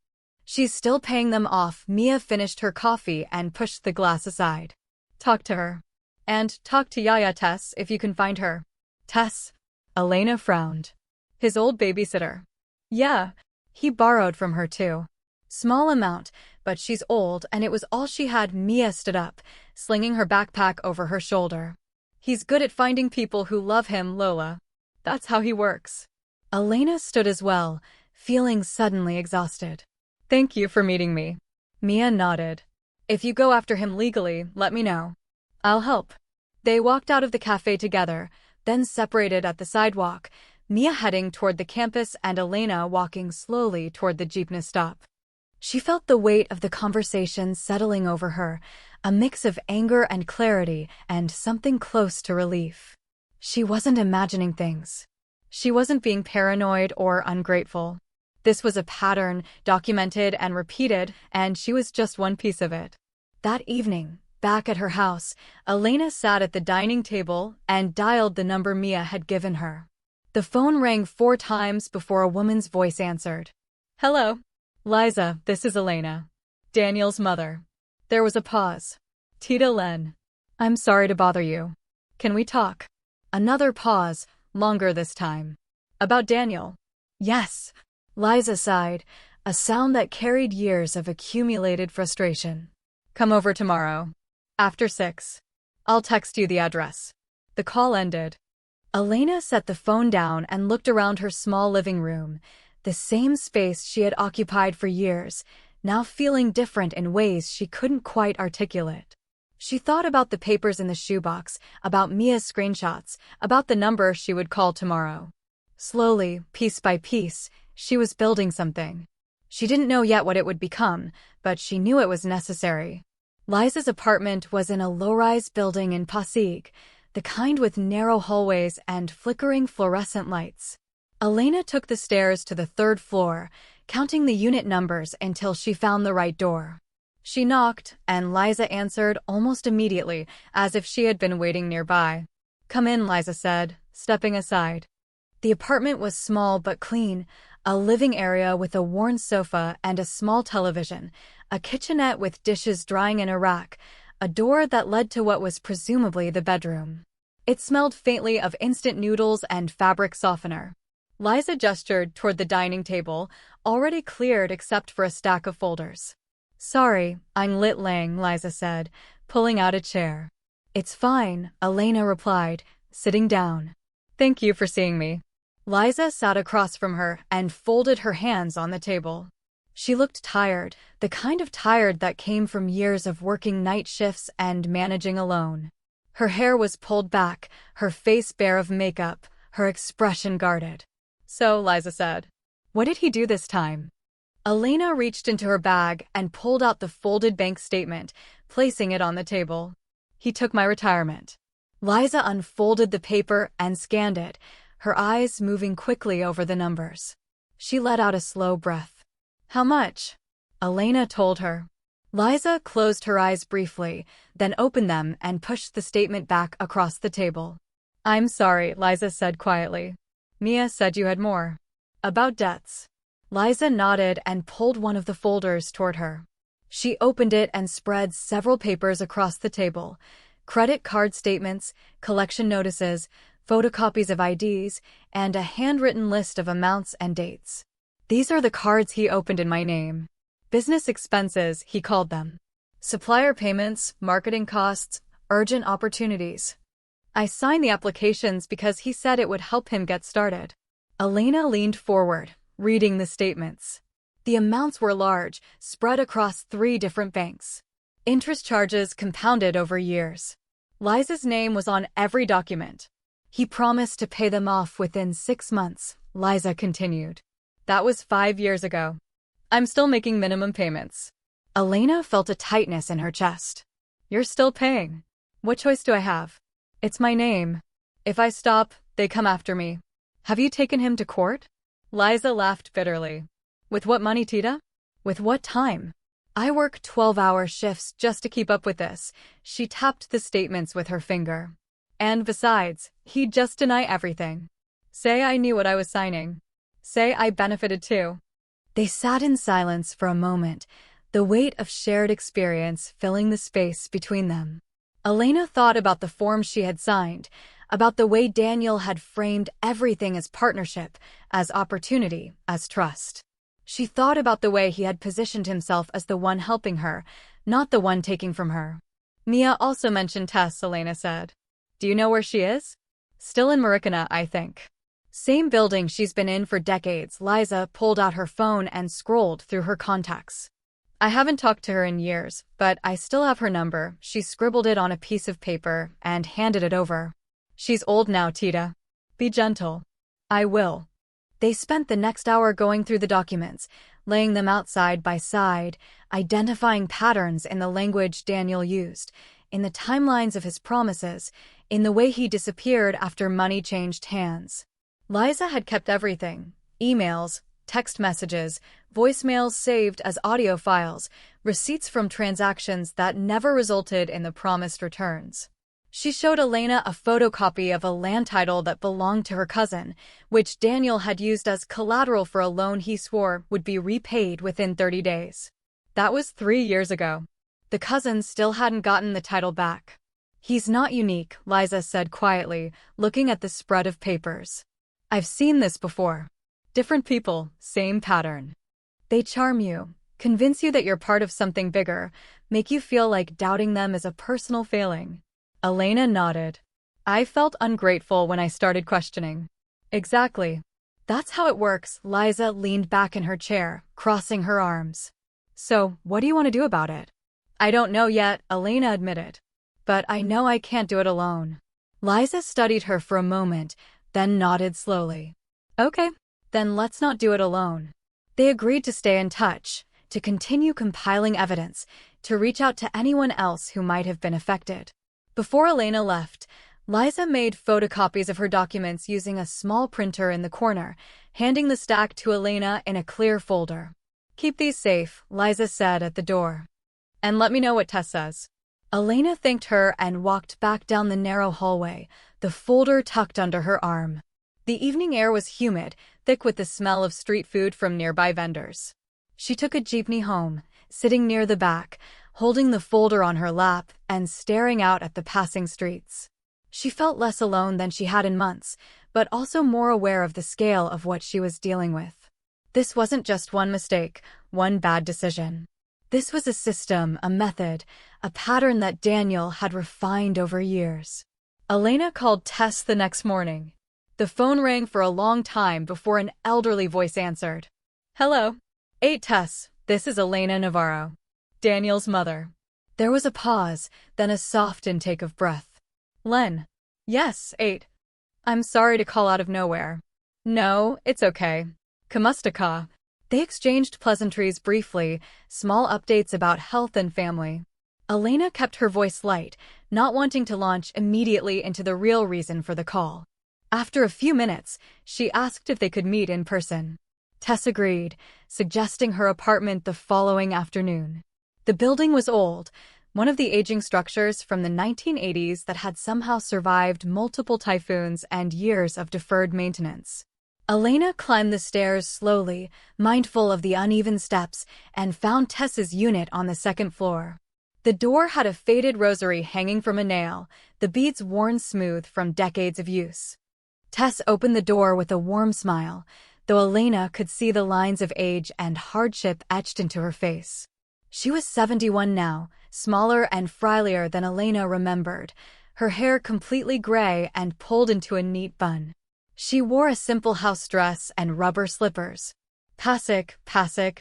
A: She's still paying them off. Mia finished her coffee and pushed the glass aside. Talk to her. And talk to Yaya Tess if you can find her. Tess. Elena frowned. His old babysitter. Yeah. He borrowed from her too. Small amount, but she's old and it was all she had. Mia stood up, slinging her backpack over her shoulder. He's good at finding people who love him, Lola. That's how he works. Elena stood as well, feeling suddenly exhausted. Thank you for meeting me. Mia nodded. If you go after him legally, let me know. I'll help. They walked out of the cafe together, then separated at the sidewalk, Mia heading toward the campus and Elena walking slowly toward the jeepney stop. She felt the weight of the conversation settling over her, a mix of anger and clarity and something close to relief. She wasn't imagining things. She wasn't being paranoid or ungrateful. This was a pattern, documented and repeated, and she was just one piece of it. That evening, back at her house, Elena sat at the dining table and dialed the number Mia had given her. The phone rang 4 times before a woman's voice answered. Hello. Liza, this is Elena, Daniel's mother. There was a pause. Tita Len. I'm sorry to bother you. Can we talk? Another pause, longer this time. About Daniel. Yes. Liza sighed, a sound that carried years of accumulated frustration. Come over tomorrow. After 6. I'll text you the address. The call ended. Elena set the phone down and looked around her small living room, the same space she had occupied for years, now feeling different in ways she couldn't quite articulate. She thought about the papers in the shoebox, about Mia's screenshots, about the number she would call tomorrow. Slowly, piece by piece, she was building something. She didn't know yet what it would become, but she knew it was necessary. Liza's apartment was in a low-rise building in Pasig, the kind with narrow hallways and flickering fluorescent lights. Elena took the stairs to the 3rd floor, counting the unit numbers until she found the right door. She knocked, and Liza answered almost immediately, as if she had been waiting nearby. Come in, Liza said, stepping aside. The apartment was small but clean, a living area with a worn sofa and a small television, a kitchenette with dishes drying in a rack, a door that led to what was presumably the bedroom. It smelled faintly of instant noodles and fabric softener. Liza gestured toward the dining table, already cleared except for a stack of folders. Sorry, I'm lit Lang, Liza said, pulling out a chair. It's fine, Elena replied, sitting down. Thank you for seeing me. Liza sat across from her and folded her hands on the table. She looked tired, the kind of tired that came from years of working night shifts and managing alone. Her hair was pulled back, her face bare of makeup, her expression guarded. So, Liza said, what did he do this time? Elena reached into her bag and pulled out the folded bank statement, placing it on the table. He took my retirement. Liza unfolded the paper and scanned it, her eyes moving quickly over the numbers. She let out a slow breath. How much? Elena told her. Liza closed her eyes briefly, then opened them and pushed the statement back across the table. I'm sorry, Liza said quietly. Mia said you had more. About debts. Liza nodded and pulled one of the folders toward her. She opened it and spread several papers across the table. Credit card statements, collection notices, photocopies of IDs, and a handwritten list of amounts and dates. These are the cards he opened in my name. Business expenses, he called them. Supplier payments, marketing costs, urgent opportunities. I signed the applications because he said it would help him get started. Elena leaned forward, reading the statements. The amounts were large, spread across 3 different banks. Interest charges compounded over years. Liza's name was on every document. He promised to pay them off within 6 months, Liza continued. That was 5 years ago. I'm still making minimum payments. Elena felt a tightness in her chest. You're still paying. What choice do I have? It's my name. If I stop, they come after me. Have you taken him to court? Liza laughed bitterly. With what money, Tita? With what time? I work 12-hour shifts just to keep up with this. She tapped the statements with her finger. And besides, he'd just deny everything. Say I knew what I was signing. Say I benefited too. They sat in silence for a moment, the weight of shared experience filling the space between them. Elena thought about the forms she had signed, about the way Daniel had framed everything as partnership, as opportunity, as trust. She thought about the way he had positioned himself as the one helping her, not the one taking from her. Mia also mentioned Tess, Elena said. Do you know where she is? Still in Marikina, I think. Same building she's been in for decades. Liza pulled out her phone and scrolled through her contacts. I haven't talked to her in years, but I still have her number. She scribbled it on a piece of paper and handed it over. She's old now, Tita. Be gentle. I will. They spent the next hour going through the documents, laying them out side by side, identifying patterns in the language Daniel used, in the timelines of his promises, in the way he disappeared after money changed hands. Liza had kept everything: emails, text messages, voicemails saved as audio files, receipts from transactions that never resulted in the promised returns. She showed Elena a photocopy of a land title that belonged to her cousin, which Daniel had used as collateral for a loan he swore would be repaid within 30 days. That was 3 years ago. The cousin still hadn't gotten the title back. He's not unique, Liza said quietly, looking at the spread of papers. I've seen this before. Different people, same pattern. They charm you, convince you that you're part of something bigger, make you feel like doubting them is a personal failing. Elena nodded. I felt ungrateful when I started questioning. Exactly. That's how it works. Liza leaned back in her chair, crossing her arms. So, what do you want to do about it? I don't know yet, Elena admitted. But I know I can't do it alone. Liza studied her for a moment, then nodded slowly. Okay, then let's not do it alone. They agreed to stay in touch, to continue compiling evidence, to reach out to anyone else who might have been affected. Before Elena left, Liza made photocopies of her documents using a small printer in the corner, handing the stack to Elena in a clear folder. Keep these safe, Liza said at the door. And let me know what Tess says. Elena thanked her and walked back down the narrow hallway, the folder tucked under her arm. The evening air was humid, thick with the smell of street food from nearby vendors. She took a jeepney home, sitting near the back, holding the folder on her lap and staring out at the passing streets. She felt less alone than she had in months, but also more aware of the scale of what she was dealing with. This wasn't just one mistake, one bad decision. This was a system, a method, a pattern that Daniel had refined over years. Elena called Tess the next morning. The phone rang for a long time before an elderly voice answered. Hello. 8 Tess, this is Elena Navarro, Daniel's mother. There was a pause, then a soft intake of breath. Len. Yes, 8. I'm sorry to call out of nowhere. No, it's okay. Kamusta ka. They exchanged pleasantries briefly, small updates about health and family. Elena kept her voice light, not wanting to launch immediately into the real reason for the call. After a few minutes, she asked if they could meet in person. Tess agreed, suggesting her apartment the following afternoon. The building was old, one of the aging structures from the 1980s that had somehow survived multiple typhoons and years of deferred maintenance. Elena climbed the stairs slowly, mindful of the uneven steps, and found Tess's unit on the second floor. The door had a faded rosary hanging from a nail, the beads worn smooth from decades of use. Tess opened the door with a warm smile, though Elena could see the lines of age and hardship etched into her face. She was 71 now, smaller and frilier than Elena remembered, her hair completely gray and pulled into a neat bun. She wore a simple house dress and rubber slippers. Pasik,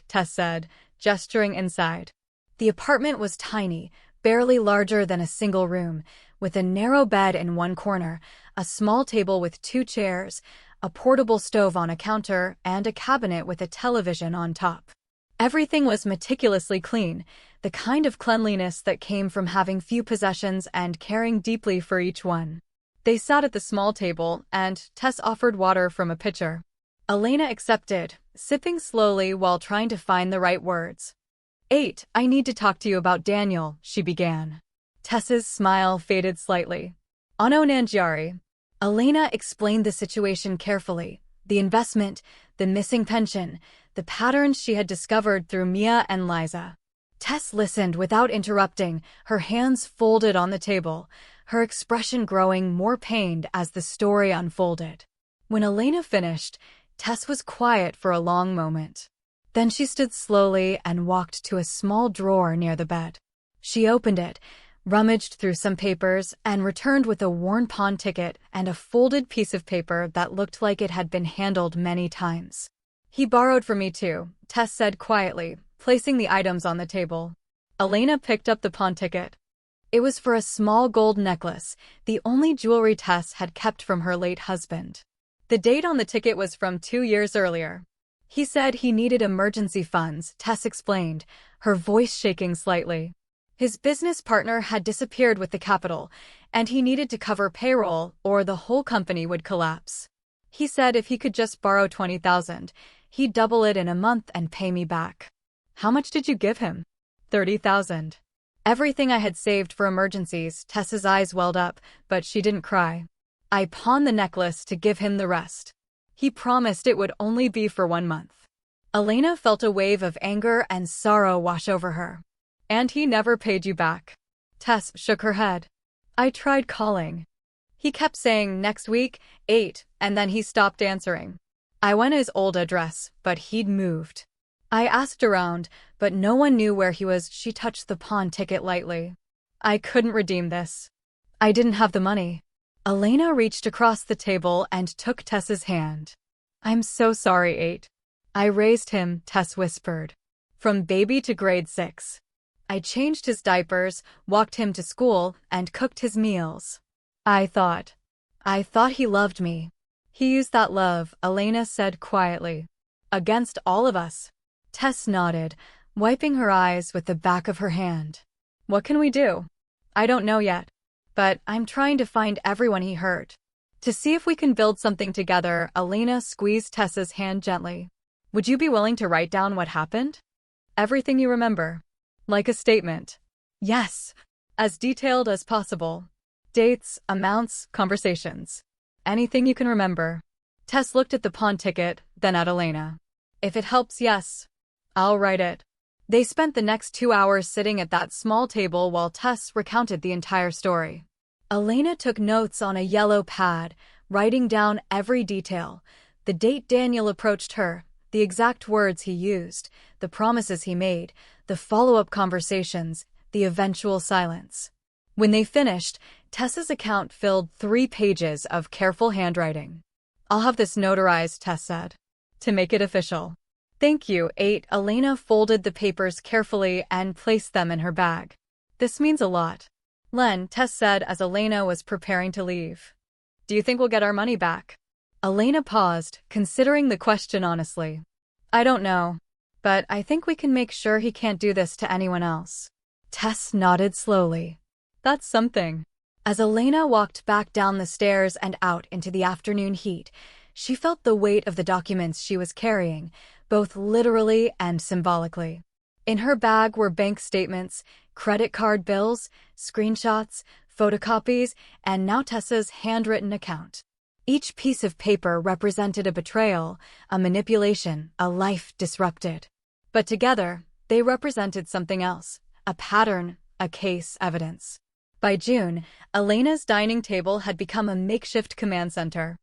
A: Tess said, gesturing inside. The apartment was tiny, barely larger than a single room, with a narrow bed in one corner, a small table with 2 chairs, a portable stove on a counter, and a cabinet with a television on top. Everything was meticulously clean, the kind of cleanliness that came from having few possessions and caring deeply for each one. They sat at the small table, and Tess offered water from a pitcher. Elena accepted, sipping slowly while trying to find the right words. 8, I need to talk to you about Daniel, she began. Tess's smile faded slightly. Ano nangyari? Elena explained the situation carefully, the investment, the missing pension, the patterns she had discovered through Mia and Liza. Tess listened without interrupting, her hands folded on the table, her expression growing more pained as the story unfolded. When Elena finished, Tess was quiet for a long moment. Then she stood slowly and walked to a small drawer near the bed. She opened it, rummaged through some papers, and returned with a worn pawn ticket and a folded piece of paper that looked like it had been handled many times. He borrowed from me too, Tess said quietly, placing the items on the table. Elena picked up the pawn ticket. It was for a small gold necklace, the only jewelry Tess had kept from her late husband. The date on the ticket was from 2 years earlier. He said he needed emergency funds, Tess explained, her voice shaking slightly. His business partner had disappeared with the capital, and he needed to cover payroll or the whole company would collapse. He said if he could just borrow 20,000, he'd double it in a month and pay me back. How much did you give him? 30,000. Everything I had saved for emergencies. Tessa's eyes welled up, but she didn't cry. I pawned the necklace to give him the rest. He promised it would only be for 1 month. Elena felt a wave of anger and sorrow wash over her. And he never paid you back. Tess shook her head. I tried calling. He kept saying next week, 8, and then he stopped answering. I went his old address, but he'd moved. I asked around, but no one knew where he was. She touched the pawn ticket lightly. I couldn't redeem this. I didn't have the money. Elena reached across the table and took Tess's hand. I'm so sorry, 8. I raised him, Tess whispered. From baby to grade 6. I changed his diapers, walked him to school, and cooked his meals. I thought he loved me. He used that love, Elena said quietly. Against all of us. Tess nodded, wiping her eyes with the back of her hand. What can we do? I don't know yet. But I'm trying to find everyone he hurt. To see if we can build something together. Elena squeezed Tessa's hand gently. Would you be willing to write down what happened? Everything you remember. Like a statement. Yes. As detailed as possible. Dates, amounts, conversations. Anything you can remember. Tess looked at the pawn ticket, then at Elena. If it helps, yes. I'll write it. They spent the next 2 hours sitting at that small table while Tess recounted the entire story. Elena took notes on a yellow pad, writing down every detail. The date Daniel approached her, the exact words he used, the promises he made, the follow-up conversations, the eventual silence. When they finished, Tess's account filled 3 pages of careful handwriting. I'll have this notarized, Tess said. To make it official. Thank you, 8. Elena folded the papers carefully and placed them in her bag. This means a lot. Len, Tess said as Elena was preparing to leave. Do you think we'll get our money back? Elena paused, considering the question honestly. I don't know. But I think we can make sure he can't do this to anyone else. Tess nodded slowly. That's something. As Elena walked back down the stairs and out into the afternoon heat, she felt the weight of the documents she was carrying, both literally and symbolically. In her bag were bank statements, credit card bills, screenshots, photocopies, and now Tessa's handwritten account. Each piece of paper represented a betrayal, a manipulation, a life disrupted. But together, they represented something else, a pattern, a case, evidence. By June, Elena's dining table had become a makeshift command center.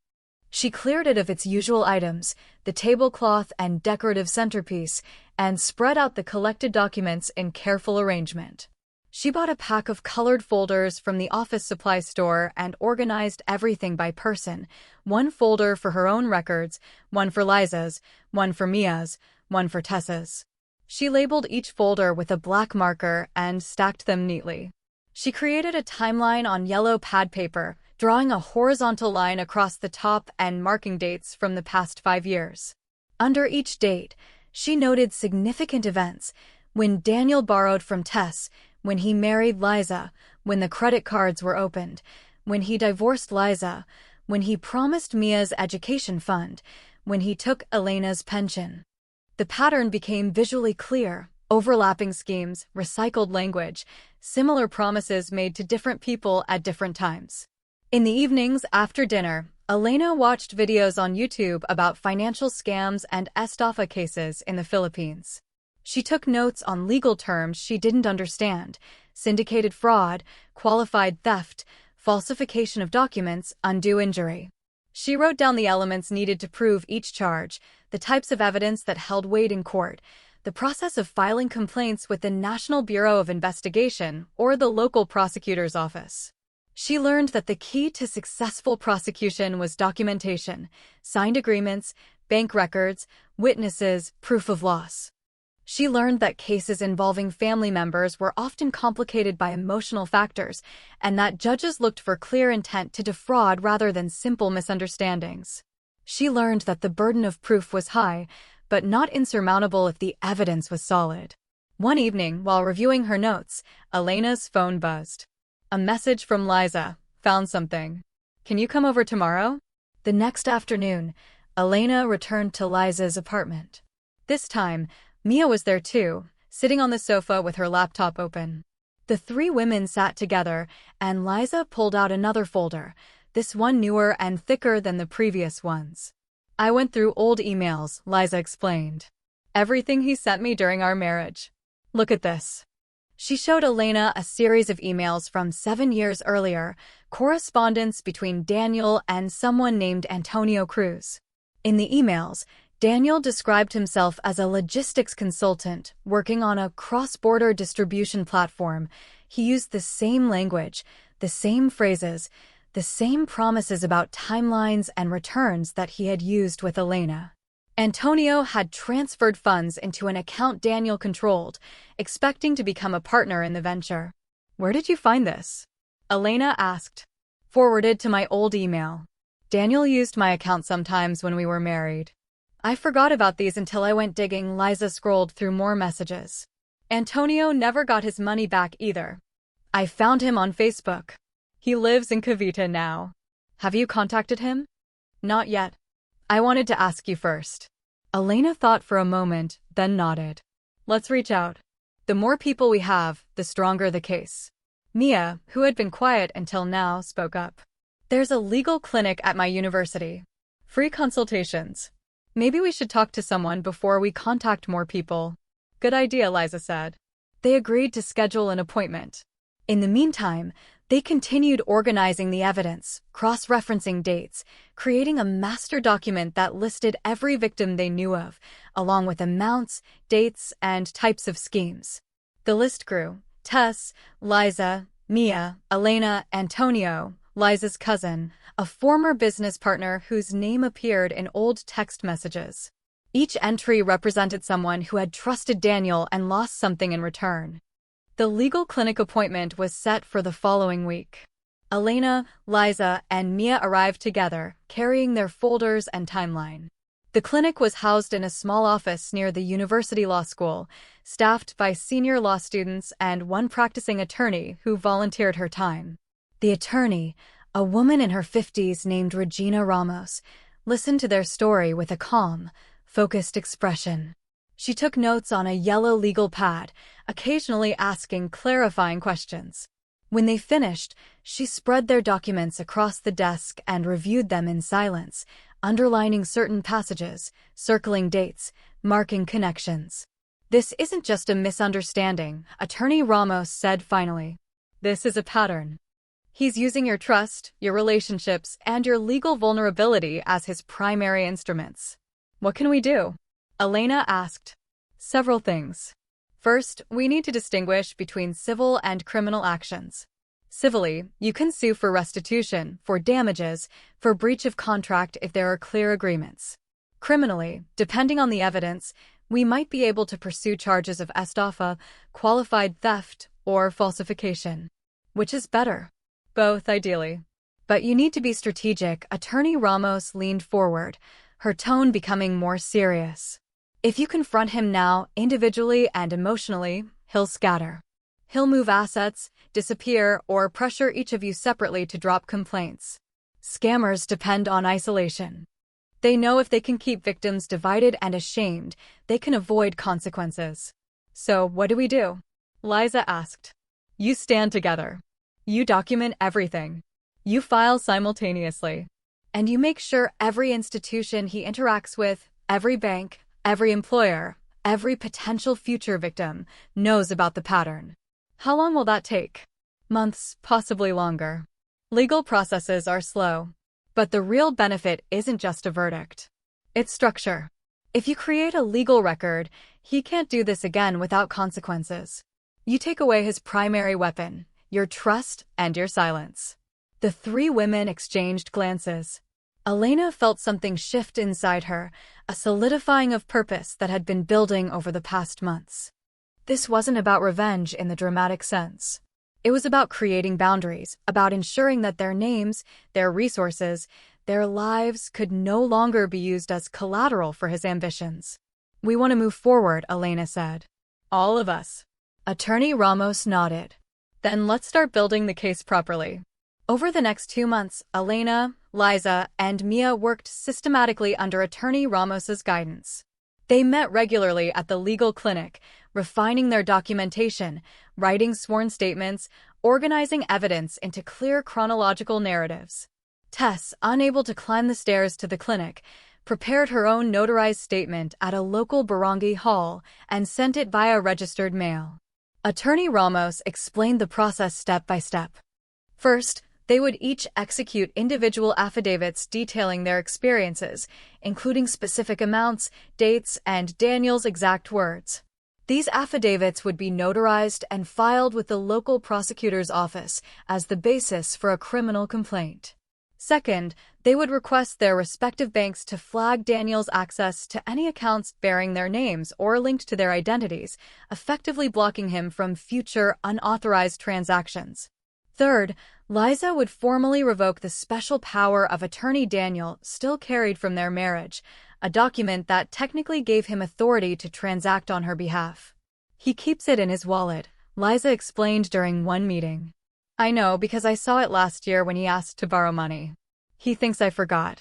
A: She cleared it of its usual items, the tablecloth and decorative centerpiece, and spread out the collected documents in careful arrangement. She bought a pack of colored folders from the office supply store and organized everything by person, one folder for her own records, one for Liza's, one for Mia's, one for Tessa's. She labeled each folder with a black marker and stacked them neatly. She created a timeline on yellow pad paper, drawing a horizontal line across the top and marking dates from the past 5 years. Under each date, she noted significant events: when Daniel borrowed from Tess, when he married Liza, when the credit cards were opened, when he divorced Liza, when he promised Mia's education fund, when he took Elena's pension. The pattern became visually clear: overlapping schemes, recycled language, similar promises made to different people at different times. In the evenings after dinner, Elena watched videos on YouTube about financial scams and estafa cases in the Philippines. She took notes on legal terms she didn't understand: syndicated fraud, qualified theft, falsification of documents, undue injury. She wrote down the elements needed to prove each charge, the types of evidence that held weight in court, the process of filing complaints with the National Bureau of Investigation or the local prosecutor's office. She learned that the key to successful prosecution was documentation: signed agreements, bank records, witnesses, proof of loss. She learned that cases involving family members were often complicated by emotional factors, and that judges looked for clear intent to defraud rather than simple misunderstandings. She learned that the burden of proof was high, but not insurmountable if the evidence was solid. One evening, while reviewing her notes, Elena's phone buzzed. A message from Liza. Found something. Can you come over tomorrow? The next afternoon, Elena returned to Liza's apartment. This time, Mia was there too, sitting on the sofa with her laptop open. The three women sat together, and Liza pulled out another folder, this one newer and thicker than the previous ones. I went through old emails, Liza explained. Everything he sent me during our marriage. Look at this. She showed Elena a series of emails from 7 years earlier, correspondence between Daniel and someone named Antonio Cruz. In the emails, Daniel described himself as a logistics consultant working on a cross-border distribution platform. He used the same language, the same phrases, the same promises about timelines and returns that he had used with Elena. Antonio had transferred funds into an account Daniel controlled, expecting to become a partner in the venture. Where did you find this? Elena asked. Forwarded to my old email. Daniel used my account sometimes when we were married. I forgot about these until I went digging. Liza scrolled through more messages. Antonio never got his money back either. I found him on Facebook. He lives in Cavite now. Have you contacted him? Not yet. I wanted to ask you first. Elena thought for a moment, then nodded. Let's reach out. The more people we have, the stronger the case. Mia, who had been quiet until now, spoke up. There's a legal clinic at my university. Free consultations. Maybe we should talk to someone before we contact more people. Good idea, Liza said. They agreed to schedule an appointment. In the meantime, they continued organizing the evidence, cross-referencing dates, creating a master document that listed every victim they knew of, along with amounts, dates, and types of schemes. The list grew. Tess, Liza, Mia, Elena, Antonio, Liza's cousin, a former business partner whose name appeared in old text messages. Each entry represented someone who had trusted Daniel and lost something in return. The legal clinic appointment was set for the following week. Elena, Liza, and Mia arrived together, carrying their folders and timeline. The clinic was housed in a small office near the University Law School, staffed by senior law students and one practicing attorney who volunteered her time. The attorney, a woman in her 50s named Regina Ramos, listened to their story with a calm, focused expression. She took notes on a yellow legal pad, occasionally asking clarifying questions. When they finished, she spread their documents across the desk and reviewed them in silence, underlining certain passages, circling dates, marking connections. This isn't just a misunderstanding, Attorney Ramos said finally. This is a pattern. He's using your trust, your relationships, and your legal vulnerability as his primary instruments. What can we do? Elena asked. Several things. First, we need to distinguish between civil and criminal actions. Civilly, you can sue for restitution, for damages, for breach of contract if there are clear agreements. Criminally, depending on the evidence, we might be able to pursue charges of estafa, qualified theft, or falsification. Which is better? Both, ideally. But you need to be strategic. Attorney Ramos leaned forward, her tone becoming more serious. If you confront him now, individually and emotionally, he'll scatter. He'll move assets, disappear, or pressure each of you separately to drop complaints. Scammers depend on isolation. They know if they can keep victims divided and ashamed, they can avoid consequences. So, what do we do? Liza asked. You stand together. You document everything. You file simultaneously. And you make sure every institution he interacts with, every bank, every employer, every potential future victim, knows about the pattern. How long will that take? Months, possibly longer. Legal processes are slow. But the real benefit isn't just a verdict. It's structure. If you create a legal record, he can't do this again without consequences. You take away his primary weapon, your trust and your silence. The three women exchanged glances. Elena felt something shift inside her, a solidifying of purpose that had been building over the past months. This wasn't about revenge in the dramatic sense. It was about creating boundaries, about ensuring that their names, their resources, their lives could no longer be used as collateral for his ambitions. We want to move forward, Elena said. All of us. Attorney Ramos nodded. Then let's start building the case properly. Over the next 2 months, Elena, Liza, and Mia worked systematically under Attorney Ramos's guidance. They met regularly at the legal clinic, refining their documentation, writing sworn statements, organizing evidence into clear chronological narratives. Tess, unable to climb the stairs to the clinic, prepared her own notarized statement at a local barangay hall and sent it via registered mail. Attorney Ramos explained the process step by step. First, they would each execute individual affidavits detailing their experiences, including specific amounts, dates, and Daniel's exact words. These affidavits would be notarized and filed with the local prosecutor's office as the basis for a criminal complaint. Second, they would request their respective banks to flag Daniel's access to any accounts bearing their names or linked to their identities, effectively blocking him from future unauthorized transactions. Third, Liza would formally revoke the special power of Attorney Daniel still carried from their marriage, a document that technically gave him authority to transact on her behalf. He keeps it in his wallet, Liza explained during one meeting. I know because I saw it last year when he asked to borrow money. He thinks I forgot.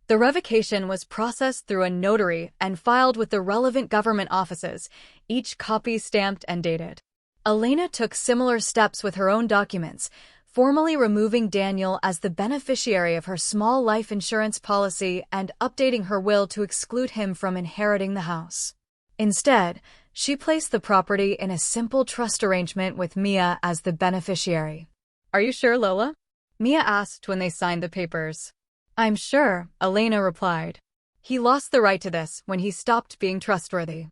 A: The revocation was processed through a notary and filed with the relevant government offices, each copy stamped and dated. Elena took similar steps with her own documents, formally removing Daniel as the beneficiary of her small life insurance policy and updating her will to exclude him from inheriting the house. Instead, she placed the property in a simple trust arrangement with Mia as the beneficiary. Are you sure, Lola? Mia asked when they signed the papers. I'm sure, Elena replied. He lost the right to this when he stopped being trustworthy.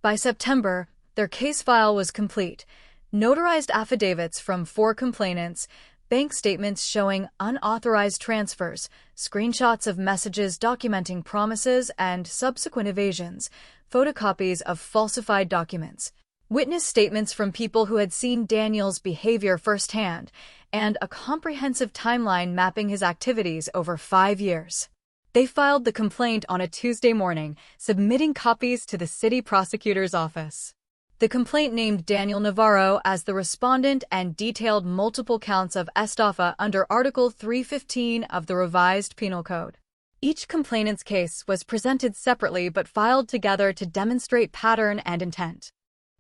A: By September, their case file was complete. Notarized affidavits from 4 complainants, bank statements showing unauthorized transfers, screenshots of messages documenting promises and subsequent evasions, photocopies of falsified documents, witness statements from people who had seen Daniel's behavior firsthand, and a comprehensive timeline mapping his activities over 5 years. They filed the complaint on a Tuesday morning, submitting copies to the city prosecutor's office. The complaint named Daniel Navarro as the respondent and detailed multiple counts of estafa under Article 315 of the revised Penal Code. Each complainant's case was presented separately but filed together to demonstrate pattern and intent.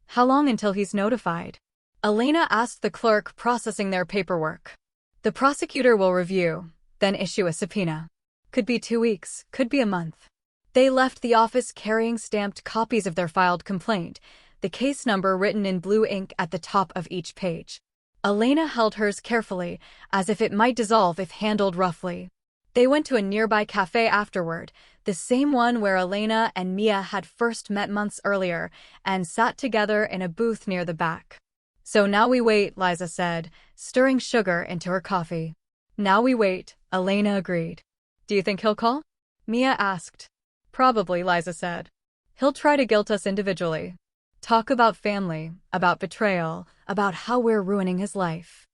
A: How long until he's notified? Elena asked the clerk processing their paperwork. The prosecutor will review, then issue a subpoena. Could be 2 weeks, could be a month. They left the office carrying stamped copies of their filed complaint, the case number written in blue ink at the top of each page. Elena held hers carefully, as if it might dissolve if handled roughly. They went to a nearby cafe afterward, the same one where Elena and Mia had first met months earlier, and sat together in a booth near the back. So now we wait, Liza said, stirring sugar into her coffee. Now we wait, Elena agreed. Do you think he'll call? Mia asked. Probably, Liza said. He'll try to guilt us individually. Talk about family, about betrayal, about how we're ruining his life.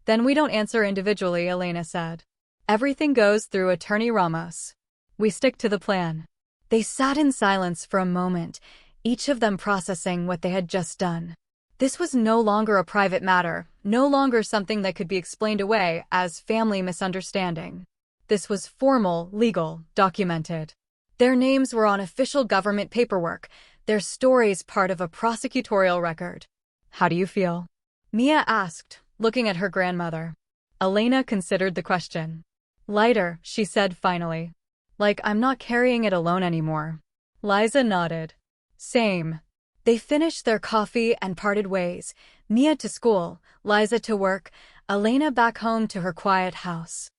A: Then we don't answer individually, Elena said. Everything goes through Attorney Ramos. We stick to the plan. They sat in silence for a moment, each of them processing what they had just done. This was no longer a private matter, no longer something that could be explained away as family misunderstanding. This was formal, legal, documented. Their names were on official government paperwork, their stories part of a prosecutorial record. How do you feel? Mia asked, looking at her grandmother. Elena considered the question. Lighter, she said finally. Like I'm not carrying it alone anymore. Liza nodded. Same. They finished their coffee and parted ways, Mia to school, Liza to work, Elena back home to her quiet house.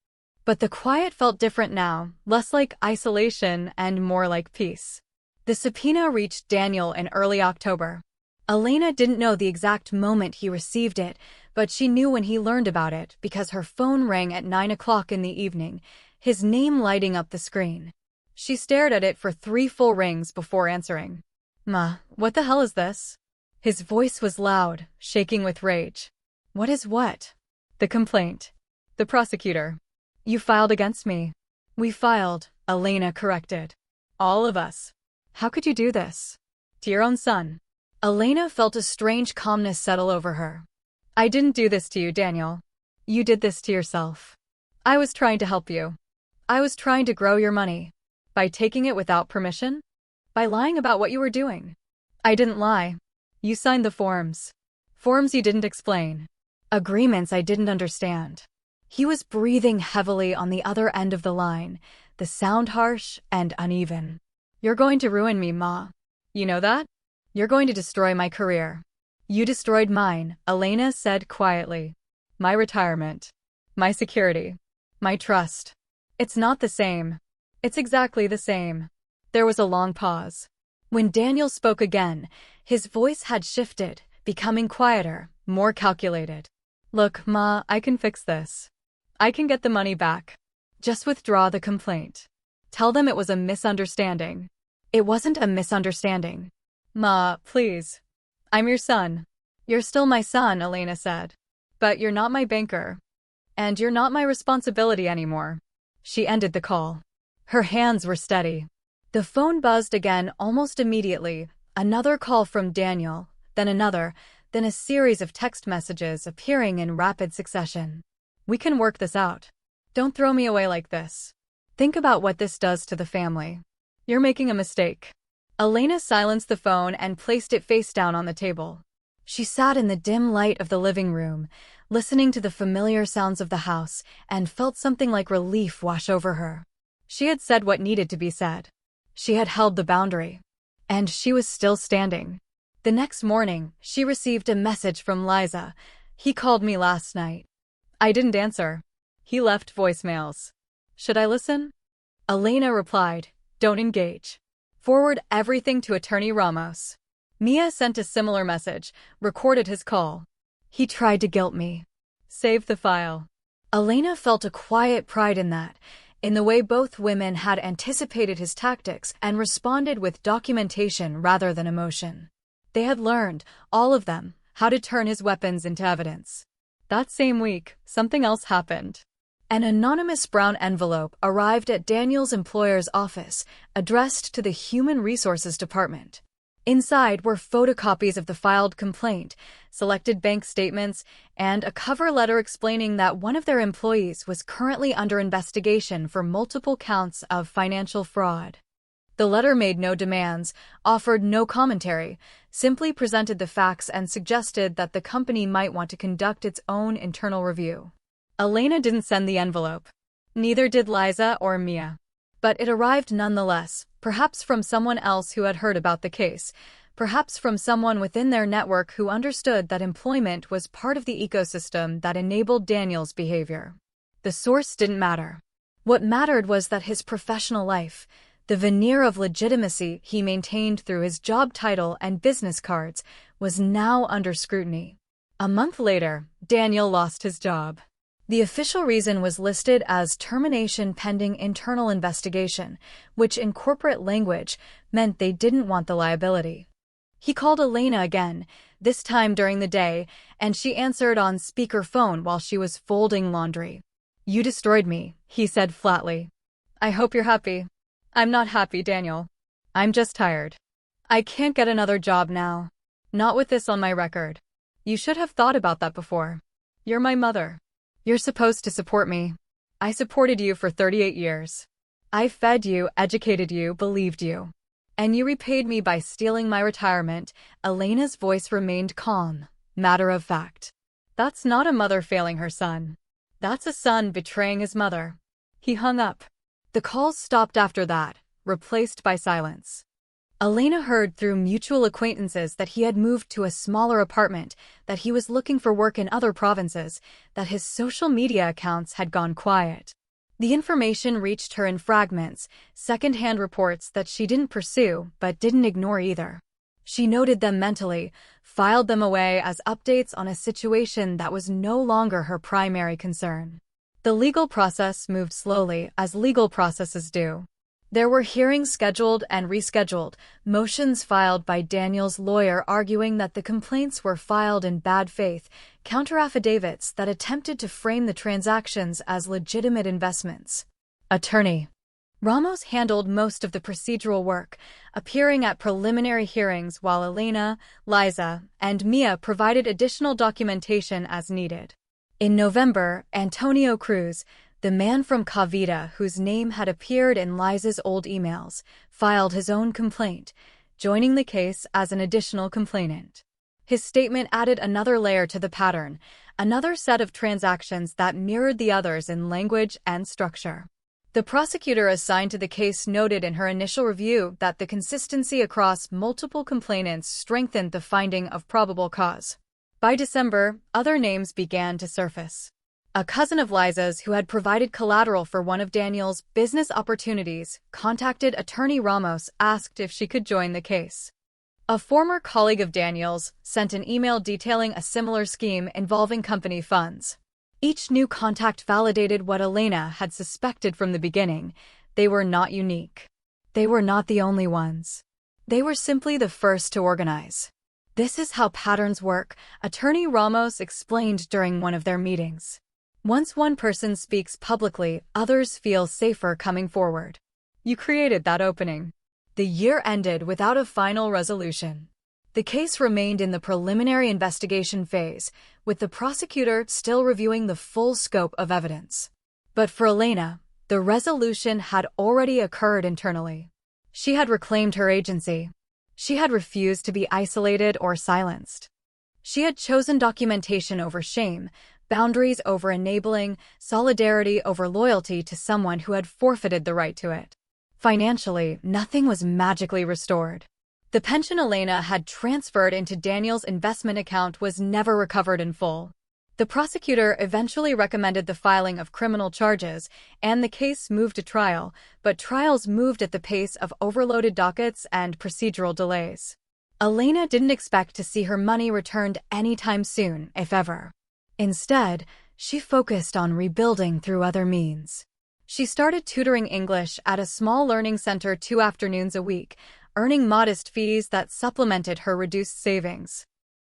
A: But the quiet felt different now, less like isolation and more like peace. The subpoena reached Daniel in early October. Elena didn't know the exact moment he received it, but she knew when he learned about it because her phone rang at 9 o'clock in the evening, his name lighting up the screen. She stared at it for 3 full rings before answering. Ma, what the hell is this? His voice was loud, shaking with rage. What is what? The complaint. The prosecutor. You filed against me. We filed, Elena corrected. All of us. How could you do this? To your own son. Elena felt a strange calmness settle over her. I didn't do this to you, Daniel. You did this to yourself. I was trying to help you. I was trying to grow your money. By taking it without permission? By lying about what you were doing. I didn't lie. You signed the forms. Forms you didn't explain. Agreements I didn't understand. He was breathing heavily on the other end of the line, the sound harsh and uneven. You're going to ruin me, Ma. You know that? You're going to destroy my career. You destroyed mine, Elena said quietly. My retirement. My security. My trust. It's not the same. It's exactly the same. There was a long pause. When Daniel spoke again, his voice had shifted, becoming quieter, more calculated. Look, Ma, I can fix this. I can get the money back. Just withdraw the complaint. Tell them it was a misunderstanding. It wasn't a misunderstanding. Ma, please. I'm your son. You're still my son, Elena said. But you're not my banker. And you're not my responsibility anymore. She ended the call. Her hands were steady. The phone buzzed again almost immediately. Another call from Daniel, then another, then a series of text messages appearing in rapid succession. We can work this out. Don't throw me away like this. Think about what this does to the family. You're making a mistake. Elena silenced the phone and placed it face down on the table. She sat in the dim light of the living room, listening to the familiar sounds of the house, and felt something like relief wash over her. She had said what needed to be said. She had held the boundary. And she was still standing. The next morning, she received a message from Liza. He called me last night. I didn't answer. He left voicemails. Should I listen? Elena replied, don't engage. Forward everything to Attorney Ramos. Mia sent a similar message, recorded his call. He tried to guilt me. Save the file. Elena felt a quiet pride in that, in the way both women had anticipated his tactics and responded with documentation rather than emotion. They had learned, all of them, how to turn his weapons into evidence. That same week, something else happened. An anonymous brown envelope arrived at Daniel's employer's office, addressed to the Human Resources Department. Inside were photocopies of the filed complaint, selected bank statements, and a cover letter explaining that one of their employees was currently under investigation for multiple counts of financial fraud. The letter made no demands, offered no commentary, simply presented the facts and suggested that the company might want to conduct its own internal review. Elena didn't send the envelope. Neither did Liza or Mia. But it arrived nonetheless, perhaps from someone else who had heard about the case, perhaps from someone within their network who understood that employment was part of the ecosystem that enabled Daniel's behavior. The source didn't matter. What mattered was that his professional life, the veneer of legitimacy he maintained through his job title and business cards, was now under scrutiny. A month later, Daniel lost his job. The official reason was listed as termination pending internal investigation, which in corporate language meant they didn't want the liability. He called Elena again, this time during the day, and she answered on speakerphone while she was folding laundry. You destroyed me, he said flatly. I hope you're happy. I'm not happy, Daniel. I'm just tired. I can't get another job now. Not with this on my record. You should have thought about that before. You're my mother. You're supposed to support me. I supported you for 38 years. I fed you, educated you, believed you. And you repaid me by stealing my retirement. Elena's voice remained calm, matter of fact. That's not a mother failing her son. That's a son betraying his mother. He hung up. The calls stopped after that, replaced by silence. Elena heard through mutual acquaintances that he had moved to a smaller apartment, that he was looking for work in other provinces, that his social media accounts had gone quiet. The information reached her in fragments, second-hand reports that she didn't pursue but didn't ignore either. She noted them mentally, filed them away as updates on a situation that was no longer her primary concern. The legal process moved slowly, as legal processes do. There were hearings scheduled and rescheduled, motions filed by Daniel's lawyer arguing that the complaints were filed in bad faith, counteraffidavits that attempted to frame the transactions as legitimate investments. Attorney Ramos handled most of the procedural work, appearing at preliminary hearings while Elena, Liza, and Mia provided additional documentation as needed. In November, Antonio Cruz, The man from Cavite, whose name had appeared in Liza's old emails, filed his own complaint, joining the case as an additional complainant. His statement added another layer to the pattern, another set of transactions that mirrored the others in language and structure. The prosecutor assigned to the case noted in her initial review that the consistency across multiple complainants strengthened the finding of probable cause. By December, other names began to surface. A cousin of Liza's who had provided collateral for one of Daniel's business opportunities contacted attorney Ramos, asked if she could join the case. A former colleague of Daniel's sent an email detailing a similar scheme involving company funds. Each new contact validated what Elena had suspected from the beginning. They were not unique. They were not the only ones. They were simply the first to organize. This is how patterns work, attorney Ramos explained during one of their meetings. Once one person speaks publicly, others feel safer coming forward. You created that opening. The year ended without a final resolution. The case remained in the preliminary investigation phase, with the prosecutor still reviewing the full scope of evidence. But for Elena, the resolution had already occurred internally. She had reclaimed her agency. She had refused to be isolated or silenced. She had chosen documentation over shame, boundaries over enabling, solidarity over loyalty to someone who had forfeited the right to it. Financially, nothing was magically restored. The pension Elena had transferred into Daniel's investment account was never recovered in full. The prosecutor eventually recommended the filing of criminal charges, and the case moved to trial, but trials moved at the pace of overloaded dockets and procedural delays. Elena didn't expect to see her money returned anytime soon, if ever. Instead, she focused on rebuilding through other means. She started tutoring English at a small learning center 2 afternoons a week, earning modest fees that supplemented her reduced savings.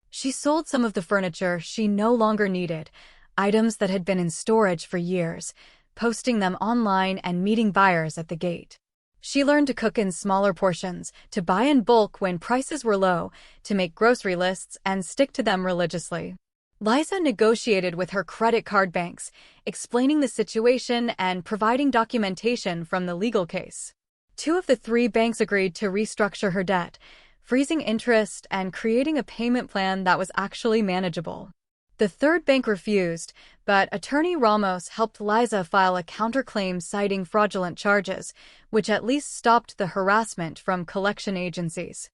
A: She sold some of the furniture she no longer needed, items that had been in storage for years, posting them online and meeting buyers at the gate. She learned to cook in smaller portions, to buy in bulk when prices were low, to make grocery lists and stick to them religiously. Liza negotiated with her credit card banks, explaining the situation and providing documentation from the legal case. 2 of the 3 banks agreed to restructure her debt, freezing interest and creating a payment plan that was actually manageable. The 3rd bank refused, but attorney Ramos helped Liza file a counterclaim citing fraudulent charges, which at least stopped the harassment from collection agencies.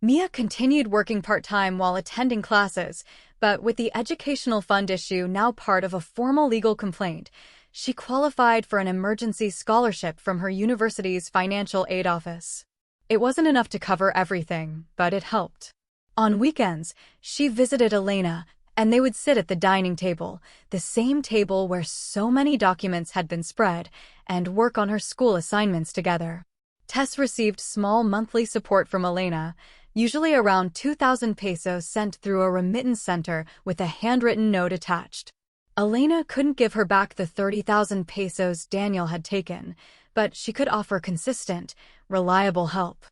A: Mia continued working part-time while attending classes, but with the educational fund issue now part of a formal legal complaint, she qualified for an emergency scholarship from her university's financial aid office. It wasn't enough to cover everything, but it helped. On weekends, she visited Elena, and they would sit at the dining table, the same table where so many documents had been spread, and work on her school assignments together. Tess received small monthly support from Elena, usually around 2,000 pesos sent through a remittance center with a handwritten note attached. Elena couldn't give her back the 30,000 pesos Daniel had taken, but she could offer consistent, reliable help.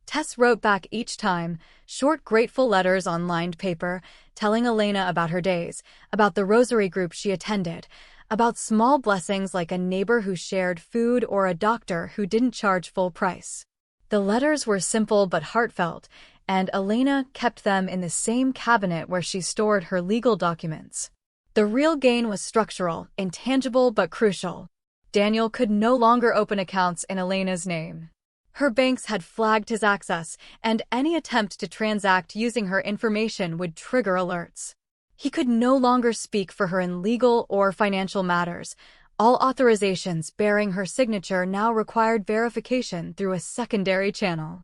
A: Tess wrote back each time, short grateful letters on lined paper, telling Elena about her days, about the rosary group she attended, about small blessings like a neighbor who shared food or a doctor who didn't charge full price. The letters were simple but heartfelt, and Elena kept them in the same cabinet where she stored her legal documents. The real gain was structural, intangible but crucial. Daniel could no longer open accounts in Elena's name. Her banks had flagged his access, and any attempt to transact using her information would trigger alerts. He could no longer speak for her in legal or financial matters. All authorizations bearing her signature now required verification through a secondary channel.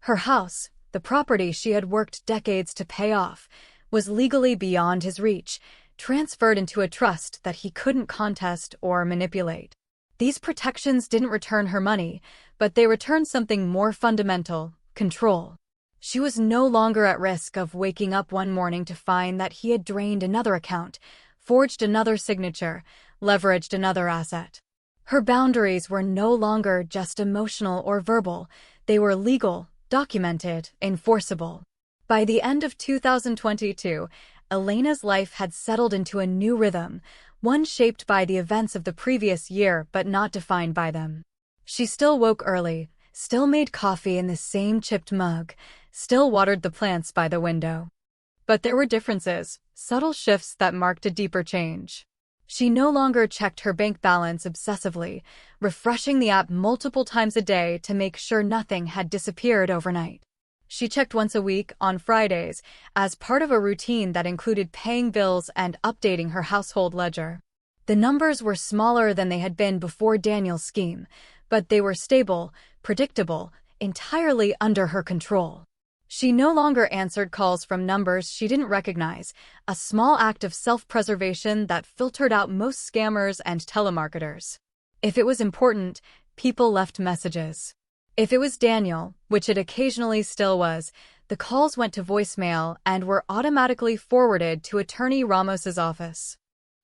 A: Her house, the property she had worked decades to pay off, was legally beyond his reach, transferred into a trust that he couldn't contest or manipulate. These protections didn't return her money, but they returned something more fundamental: control. She was no longer at risk of waking up one morning to find that he had drained another account, forged another signature, leveraged another asset. Her boundaries were no longer just emotional or verbal, they were legal, documented, enforceable. By the end of 2022, Elena's life had settled into a new rhythm, one shaped by the events of the previous year but not defined by them. She still woke early, still made coffee in the same chipped mug, still watered the plants by the window. But there were differences, subtle shifts that marked a deeper change. She no longer checked her bank balance obsessively, refreshing the app multiple times a day to make sure nothing had disappeared overnight. She checked once a week, on Fridays, as part of a routine that included paying bills and updating her household ledger. The numbers were smaller than they had been before Daniel's scheme, but they were stable, predictable, entirely under her control. She no longer answered calls from numbers she didn't recognize, a small act of self-preservation that filtered out most scammers and telemarketers. If it was important, people left messages. If it was Daniel, which it occasionally still was, the calls went to voicemail and were automatically forwarded to Attorney Ramos's office.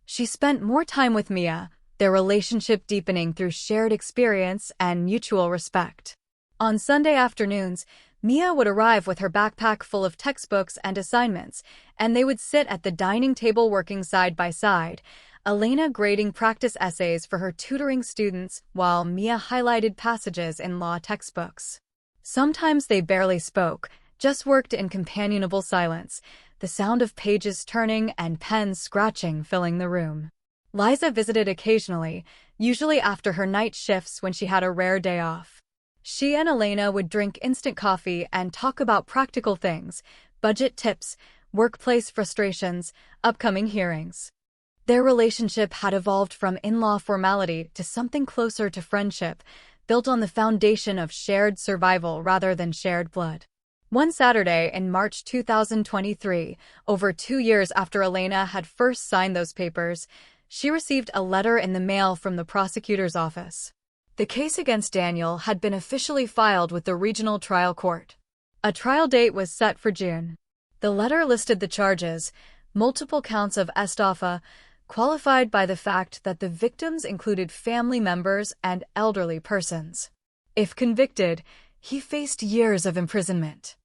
A: She spent more time with Mia, their relationship deepening through shared experience and mutual respect. On Sunday afternoons, Mia would arrive with her backpack full of textbooks and assignments, and they would sit at the dining table working side by side, Elena grading practice essays for her tutoring students while Mia highlighted passages in law textbooks. Sometimes they barely spoke, just worked in companionable silence, the sound of pages turning and pens scratching filling the room. Liza visited occasionally, usually after her night shifts when she had a rare day off. She and Elena would drink instant coffee and talk about practical things, budget tips, workplace frustrations, upcoming hearings. Their relationship had evolved from in-law formality to something closer to friendship, built on the foundation of shared survival rather than shared blood. One Saturday in March 2023, over 2 years after Elena had first signed those papers, she received a letter in the mail from the prosecutor's office. The case against Daniel had been officially filed with the regional trial court. A trial date was set for June. The letter listed the charges, multiple counts of estafa, qualified by the fact that the victims included family members and elderly persons. If convicted, he faced years of imprisonment.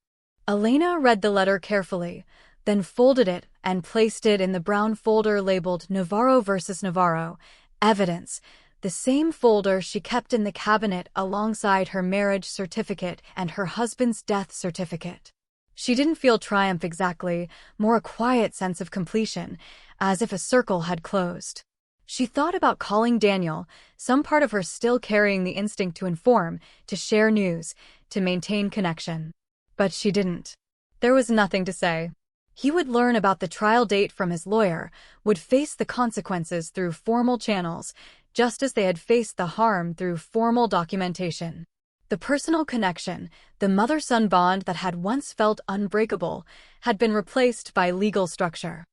A: Elena read the letter carefully, then folded it and placed it in the brown folder labeled Navarro versus Navarro, evidence, the same folder she kept in the cabinet alongside her marriage certificate and her husband's death certificate. She didn't feel triumph exactly, more a quiet sense of completion, as if a circle had closed. She thought about calling Daniel, some part of her still carrying the instinct to inform, to share news, to maintain connection. But she didn't. There was nothing to say. He would learn about the trial date from his lawyer, would face the consequences through formal channels, just as they had faced the harm through formal documentation. The personal connection, the mother-son bond that had once felt unbreakable, had been replaced by legal structure.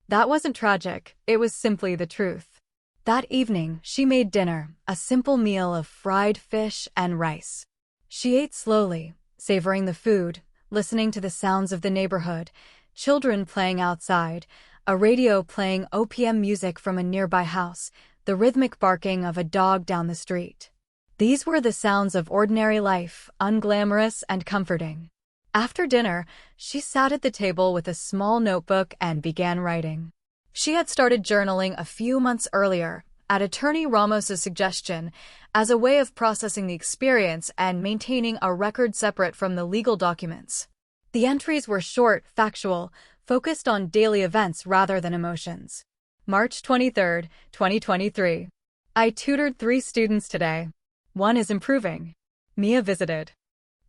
A: That wasn't tragic, it was simply the truth. That evening, she made dinner, a simple meal of fried fish and rice. She ate slowly, savoring the food, listening to the sounds of the neighborhood, children playing outside, a radio playing OPM music from a nearby house, the rhythmic barking of a dog down the street. These were the sounds of ordinary life, unglamorous and comforting. After dinner, she sat at the table with a small notebook and began writing. She had started journaling a few months earlier, at Attorney Ramos's suggestion, as a way of processing the experience and maintaining a record separate from the legal documents. The entries were short, factual, focused on daily events rather than emotions. March 23, 2023. I tutored 3 students today. One is improving. Mia visited.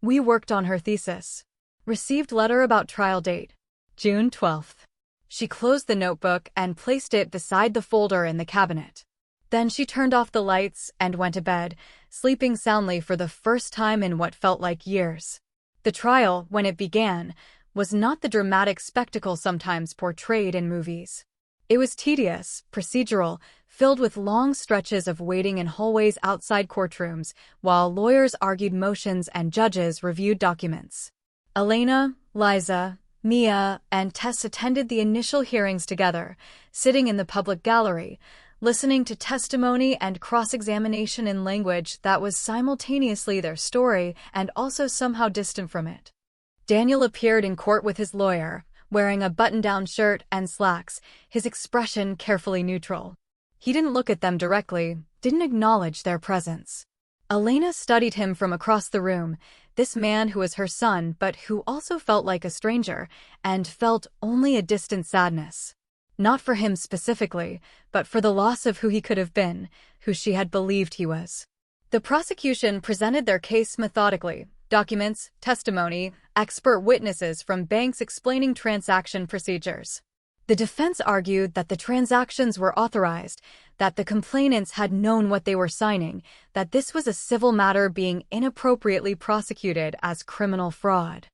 A: We worked on her thesis. Received letter about trial date. June 12th. She closed the notebook and placed it beside the folder in the cabinet. Then she turned off the lights and went to bed, sleeping soundly for the first time in what felt like years. The trial, when it began, was not the dramatic spectacle sometimes portrayed in movies. It was tedious, procedural, filled with long stretches of waiting in hallways outside courtrooms, while lawyers argued motions and judges reviewed documents. Elena, Liza, Mia, and Tess attended the initial hearings together, sitting in the public gallery, listening to testimony and cross-examination in language that was simultaneously their story and also somehow distant from it. Daniel appeared in court with his lawyer, wearing a button-down shirt and slacks, his expression carefully neutral. He didn't look at them directly, didn't acknowledge their presence. Elena studied him from across the room, this man who was her son but who also felt like a stranger, and felt only a distant sadness. Not for him specifically, but for the loss of who he could have been, who she had believed he was. The prosecution presented their case methodically. Documents, testimony, expert witnesses from banks explaining transaction procedures. The defense argued that the transactions were authorized, that the complainants had known what they were signing, that this was a civil matter being inappropriately prosecuted as criminal fraud.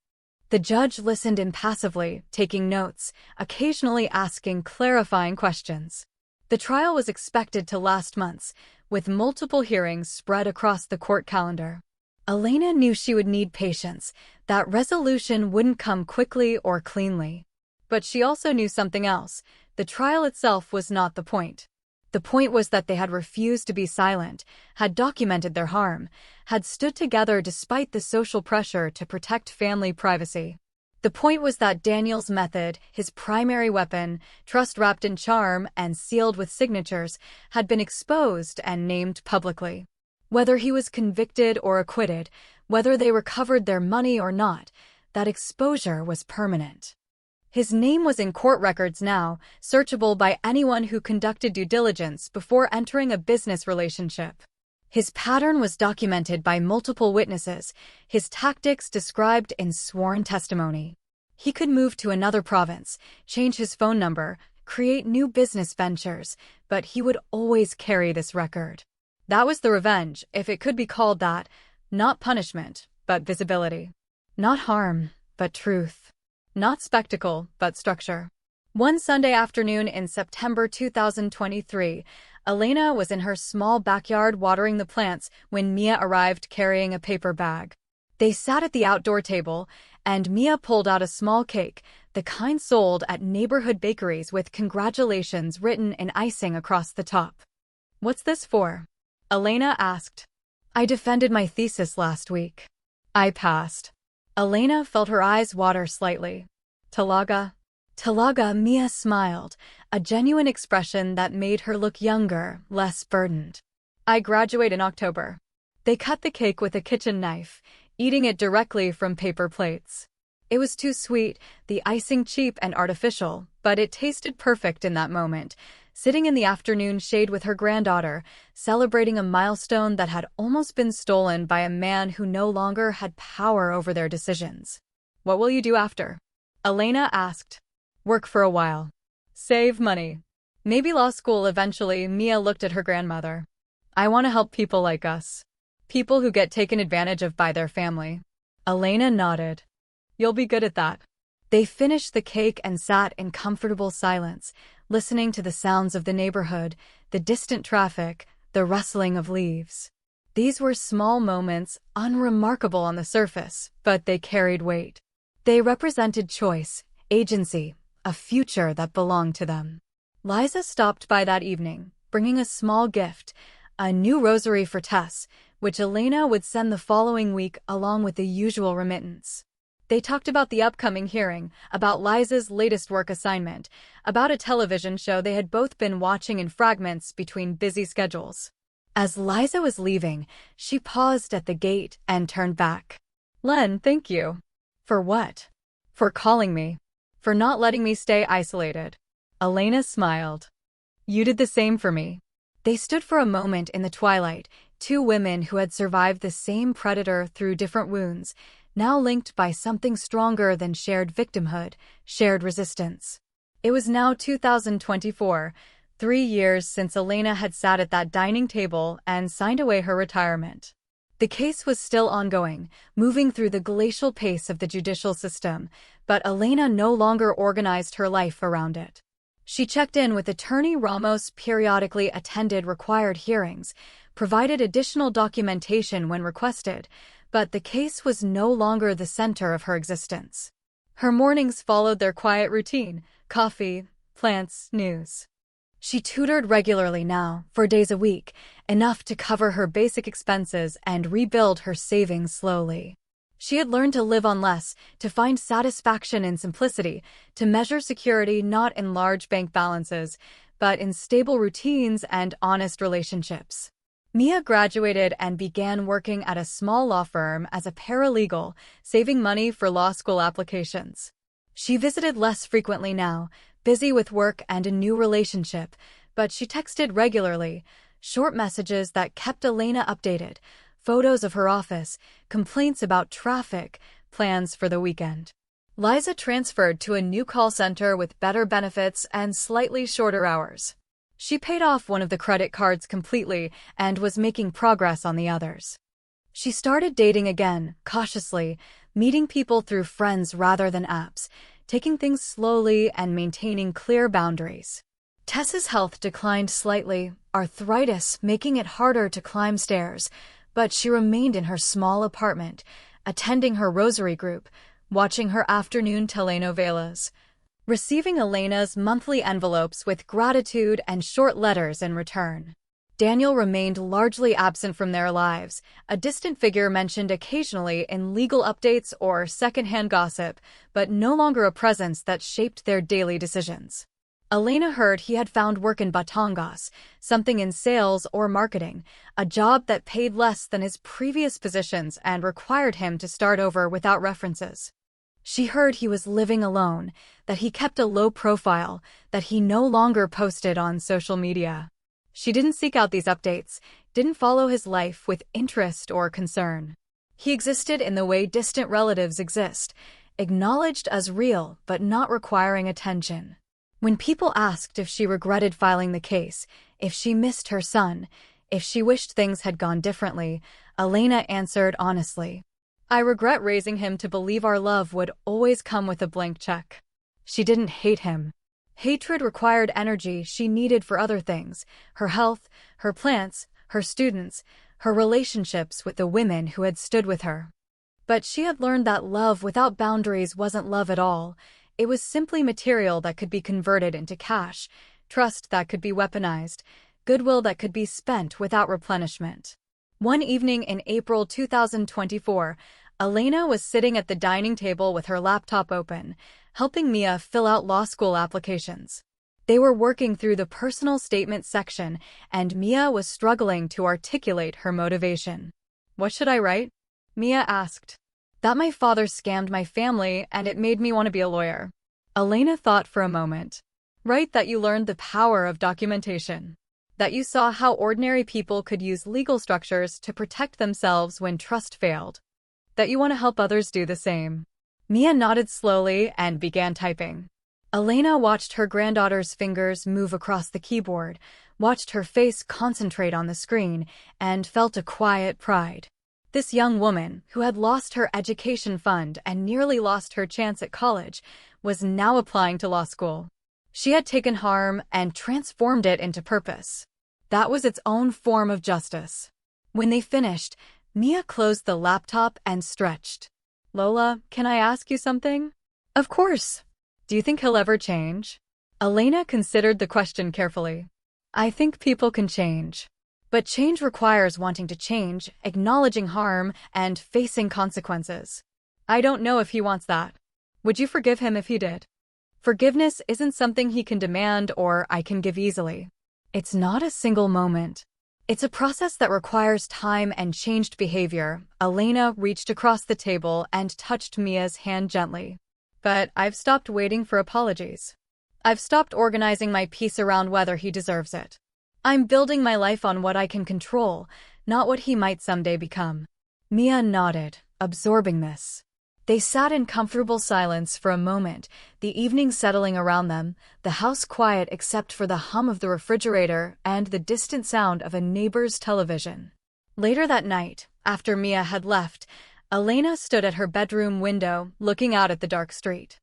A: The judge listened impassively, taking notes, occasionally asking clarifying questions. The trial was expected to last months, with multiple hearings spread across the court calendar. Elena knew she would need patience, that resolution wouldn't come quickly or cleanly. But she also knew something else. The trial itself was not the point. The point was that they had refused to be silent, had documented their harm, had stood together despite the social pressure to protect family privacy. The point was that Daniel's method, his primary weapon, trust wrapped in charm and sealed with signatures, had been exposed and named publicly. Whether he was convicted or acquitted, whether they recovered their money or not, that exposure was permanent. His name was in court records now, searchable by anyone who conducted due diligence before entering a business relationship. His pattern was documented by multiple witnesses, his tactics described in sworn testimony. He could move to another province, change his phone number, create new business ventures, but he would always carry this record. That was the revenge, if it could be called that, not punishment, but visibility. Not harm, but truth. Not spectacle, but structure. One Sunday afternoon in September 2023, Elena was in her small backyard watering the plants when Mia arrived carrying a paper bag. They sat at the outdoor table, and Mia pulled out a small cake, the kind sold at neighborhood bakeries with congratulations written in icing across the top. "What's this for?" Elena asked. "I defended my thesis last week. I passed." Elena felt her eyes water slightly. "Talaga?" "Talaga," Mia smiled, a genuine expression that made her look younger, less burdened. "I graduate in October." They cut the cake with a kitchen knife, eating it directly from paper plates. It was too sweet, the icing cheap and artificial, but it tasted perfect in that moment, sitting in the afternoon shade with her granddaughter, celebrating a milestone that had almost been stolen by a man who no longer had power over their decisions. "What will you do after?" Elena asked. "Work for a while. Save money. Maybe law school eventually." Mia looked at her grandmother. "I want to help people like us. People who get taken advantage of by their family." Elena nodded. "You'll be good at that." They finished the cake and sat in comfortable silence, listening to the sounds of the neighborhood, the distant traffic, the rustling of leaves. These were small moments, unremarkable on the surface, but they carried weight. They represented choice, agency, a future that belonged to them. Liza stopped by that evening, bringing a small gift, a new rosary for Tess, which Elena would send the following week along with the usual remittance. They talked about the upcoming hearing, about Liza's latest work assignment, about a television show they had both been watching in fragments between busy schedules. As Liza was leaving, she paused at the gate and turned back. "Len, thank you." "For what?" "For calling me. For not letting me stay isolated." Elena smiled. "You did the same for me." They stood for a moment in the twilight, two women who had survived the same predator through different wounds, now linked by something stronger than shared victimhood, shared resistance. It was now 2024, 3 years since Elena had sat at that dining table and signed away her retirement. The case was still ongoing, moving through the glacial pace of the judicial system, but Elena no longer organized her life around it. She checked in with Attorney Ramos, periodically attended required hearings, provided additional documentation when requested, but the case was no longer the center of her existence. Her mornings followed their quiet routine: coffee, plants, news. She tutored regularly now, 4 days a week, enough to cover her basic expenses and rebuild her savings slowly. She had learned to live on less, to find satisfaction in simplicity, to measure security not in large bank balances, but in stable routines and honest relationships. Mia graduated and began working at a small law firm as a paralegal, saving money for law school applications. She visited less frequently now, busy with work and a new relationship, but she texted regularly, short messages that kept Elena updated, photos of her office, complaints about traffic, plans for the weekend. Liza transferred to a new call center with better benefits and slightly shorter hours. She paid off one of the credit cards completely and was making progress on the others. She started dating again, cautiously, meeting people through friends rather than apps, taking things slowly and maintaining clear boundaries. Tess's health declined slightly, arthritis making it harder to climb stairs, but she remained in her small apartment, attending her rosary group, watching her afternoon telenovelas, receiving Elena's monthly envelopes with gratitude and short letters in return. Daniel remained largely absent from their lives, a distant figure mentioned occasionally in legal updates or secondhand gossip, but no longer a presence that shaped their daily decisions. Elena heard he had found work in Batangas, something in sales or marketing, a job that paid less than his previous positions and required him to start over without references. She heard he was living alone, that he kept a low profile, that he no longer posted on social media. She didn't seek out these updates, didn't follow his life with interest or concern. He existed in the way distant relatives exist, acknowledged as real but not requiring attention. When people asked if she regretted filing the case, if she missed her son, if she wished things had gone differently, Elena answered honestly, "I regret raising him to believe our love would always come with a blank check." She didn't hate him. Hatred required energy she needed for other things, her health, her plants, her students, her relationships with the women who had stood with her. But she had learned that love without boundaries wasn't love at all. It was simply material that could be converted into cash, trust that could be weaponized, goodwill that could be spent without replenishment. One evening in April 2024, Elena was sitting at the dining table with her laptop open, helping Mia fill out law school applications. They were working through the personal statement section, and Mia was struggling to articulate her motivation. "What should I write?" Mia asked. "That my father scammed my family and it made me want to be a lawyer." Elena thought for a moment. "Write that you learned the power of documentation. That you saw how ordinary people could use legal structures to protect themselves when trust failed. That you want to help others do the same." Mia nodded slowly and began typing. Elena watched her granddaughter's fingers move across the keyboard, watched her face concentrate on the screen, and felt a quiet pride. This young woman, who had lost her education fund and nearly lost her chance at college, was now applying to law school. She had taken harm and transformed it into purpose. That was its own form of justice. When they finished, Mia closed the laptop and stretched. "Lola, can I ask you something?" "Of course." "Do you think he'll ever change?" Elena considered the question carefully. "I think people can change. But change requires wanting to change, acknowledging harm, and facing consequences. I don't know if he wants that. Would you forgive him if he did?" "Forgiveness isn't something he can demand or I can give easily. It's not a single moment. It's a process that requires time and changed behavior." Elena reached across the table and touched Mia's hand gently. "But I've stopped waiting for apologies. I've stopped organizing my peace around whether he deserves it. I'm building my life on what I can control, not what he might someday become." Mia nodded, absorbing this. They sat in comfortable silence for a moment, the evening settling around them, the house quiet except for the hum of the refrigerator and the distant sound of a neighbor's television. Later that night, after Mia had left, Elena stood at her bedroom window, looking out at the dark street.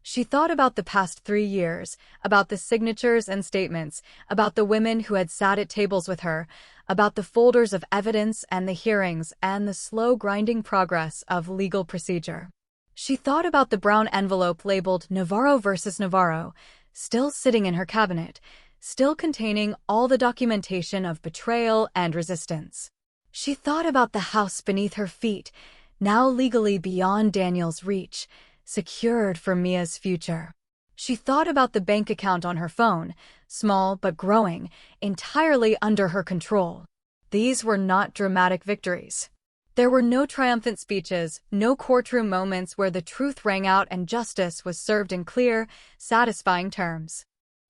A: She thought about the past 3 years, about the signatures and statements, about the women who had sat at tables with her, about the folders of evidence and the hearings and the slow grinding progress of legal procedure. She thought about the brown envelope labeled Navarro versus Navarro, still sitting in her cabinet, still containing all the documentation of betrayal and resistance. She thought about the house beneath her feet, now legally beyond Daniel's reach, secured for Mia's future. She thought about the bank account on her phone, small but growing, entirely under her control. These were not dramatic victories. There were no triumphant speeches, no courtroom moments where the truth rang out and justice was served in clear, satisfying terms.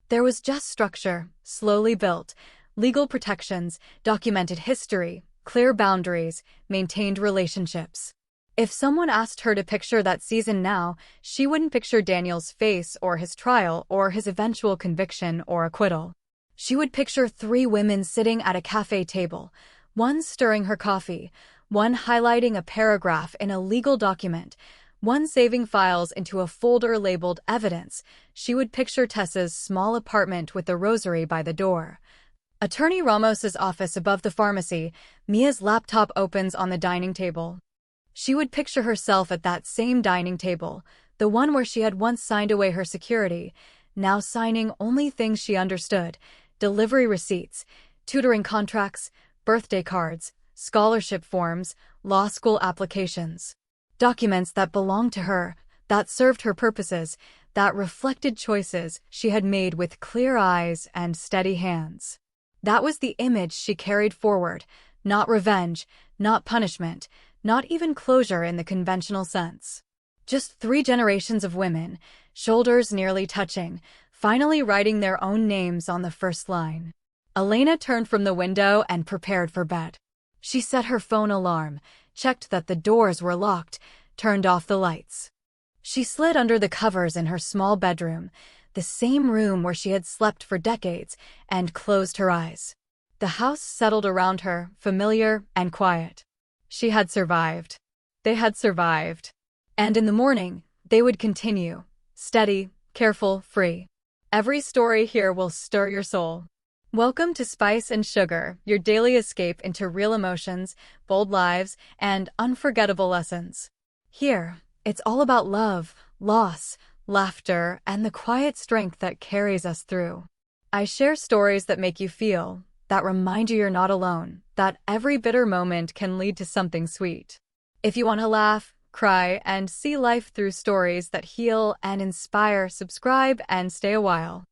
A: There was just structure, slowly built, legal protections, documented history, clear boundaries, maintained relationships. If someone asked her to picture that season now, she wouldn't picture Daniel's face or his trial or his eventual conviction or acquittal. She would picture 3 women sitting at a cafe table, one stirring her coffee, one highlighting a paragraph in a legal document, one saving files into a folder labeled evidence. She would picture Tessa's small apartment with the rosary by the door, Attorney Ramos's office above the pharmacy. Mia's laptop opens on the dining table. She would picture herself at that same dining table, the one where she had once signed away her security, now signing only things she understood: delivery receipts, tutoring contracts, birthday cards, scholarship forms, law school applications. Documents that belonged to her, that served her purposes, that reflected choices she had made with clear eyes and steady hands. That was the image she carried forward, not revenge, not punishment, not even closure in the conventional sense. Just 3 generations of women, shoulders nearly touching, finally writing their own names on the first line. Elena turned from the window and prepared for bed. She set her phone alarm, checked that the doors were locked, turned off the lights. She slid under the covers in her small bedroom, the same room where she had slept for decades, and closed her eyes. The house settled around her, familiar and quiet. She had survived. They had survived. And in the morning, they would continue, steady, careful, free. Every story here will stir your soul. Welcome to Spice and Sugar, your daily escape into real emotions, bold lives, and unforgettable lessons. Here, it's all about love, loss, laughter, and the quiet strength that carries us through. I share stories that make you feel, that remind you you're not alone, that every bitter moment can lead to something sweet. If you want to laugh, cry, and see life through stories that heal and inspire, subscribe and stay a while.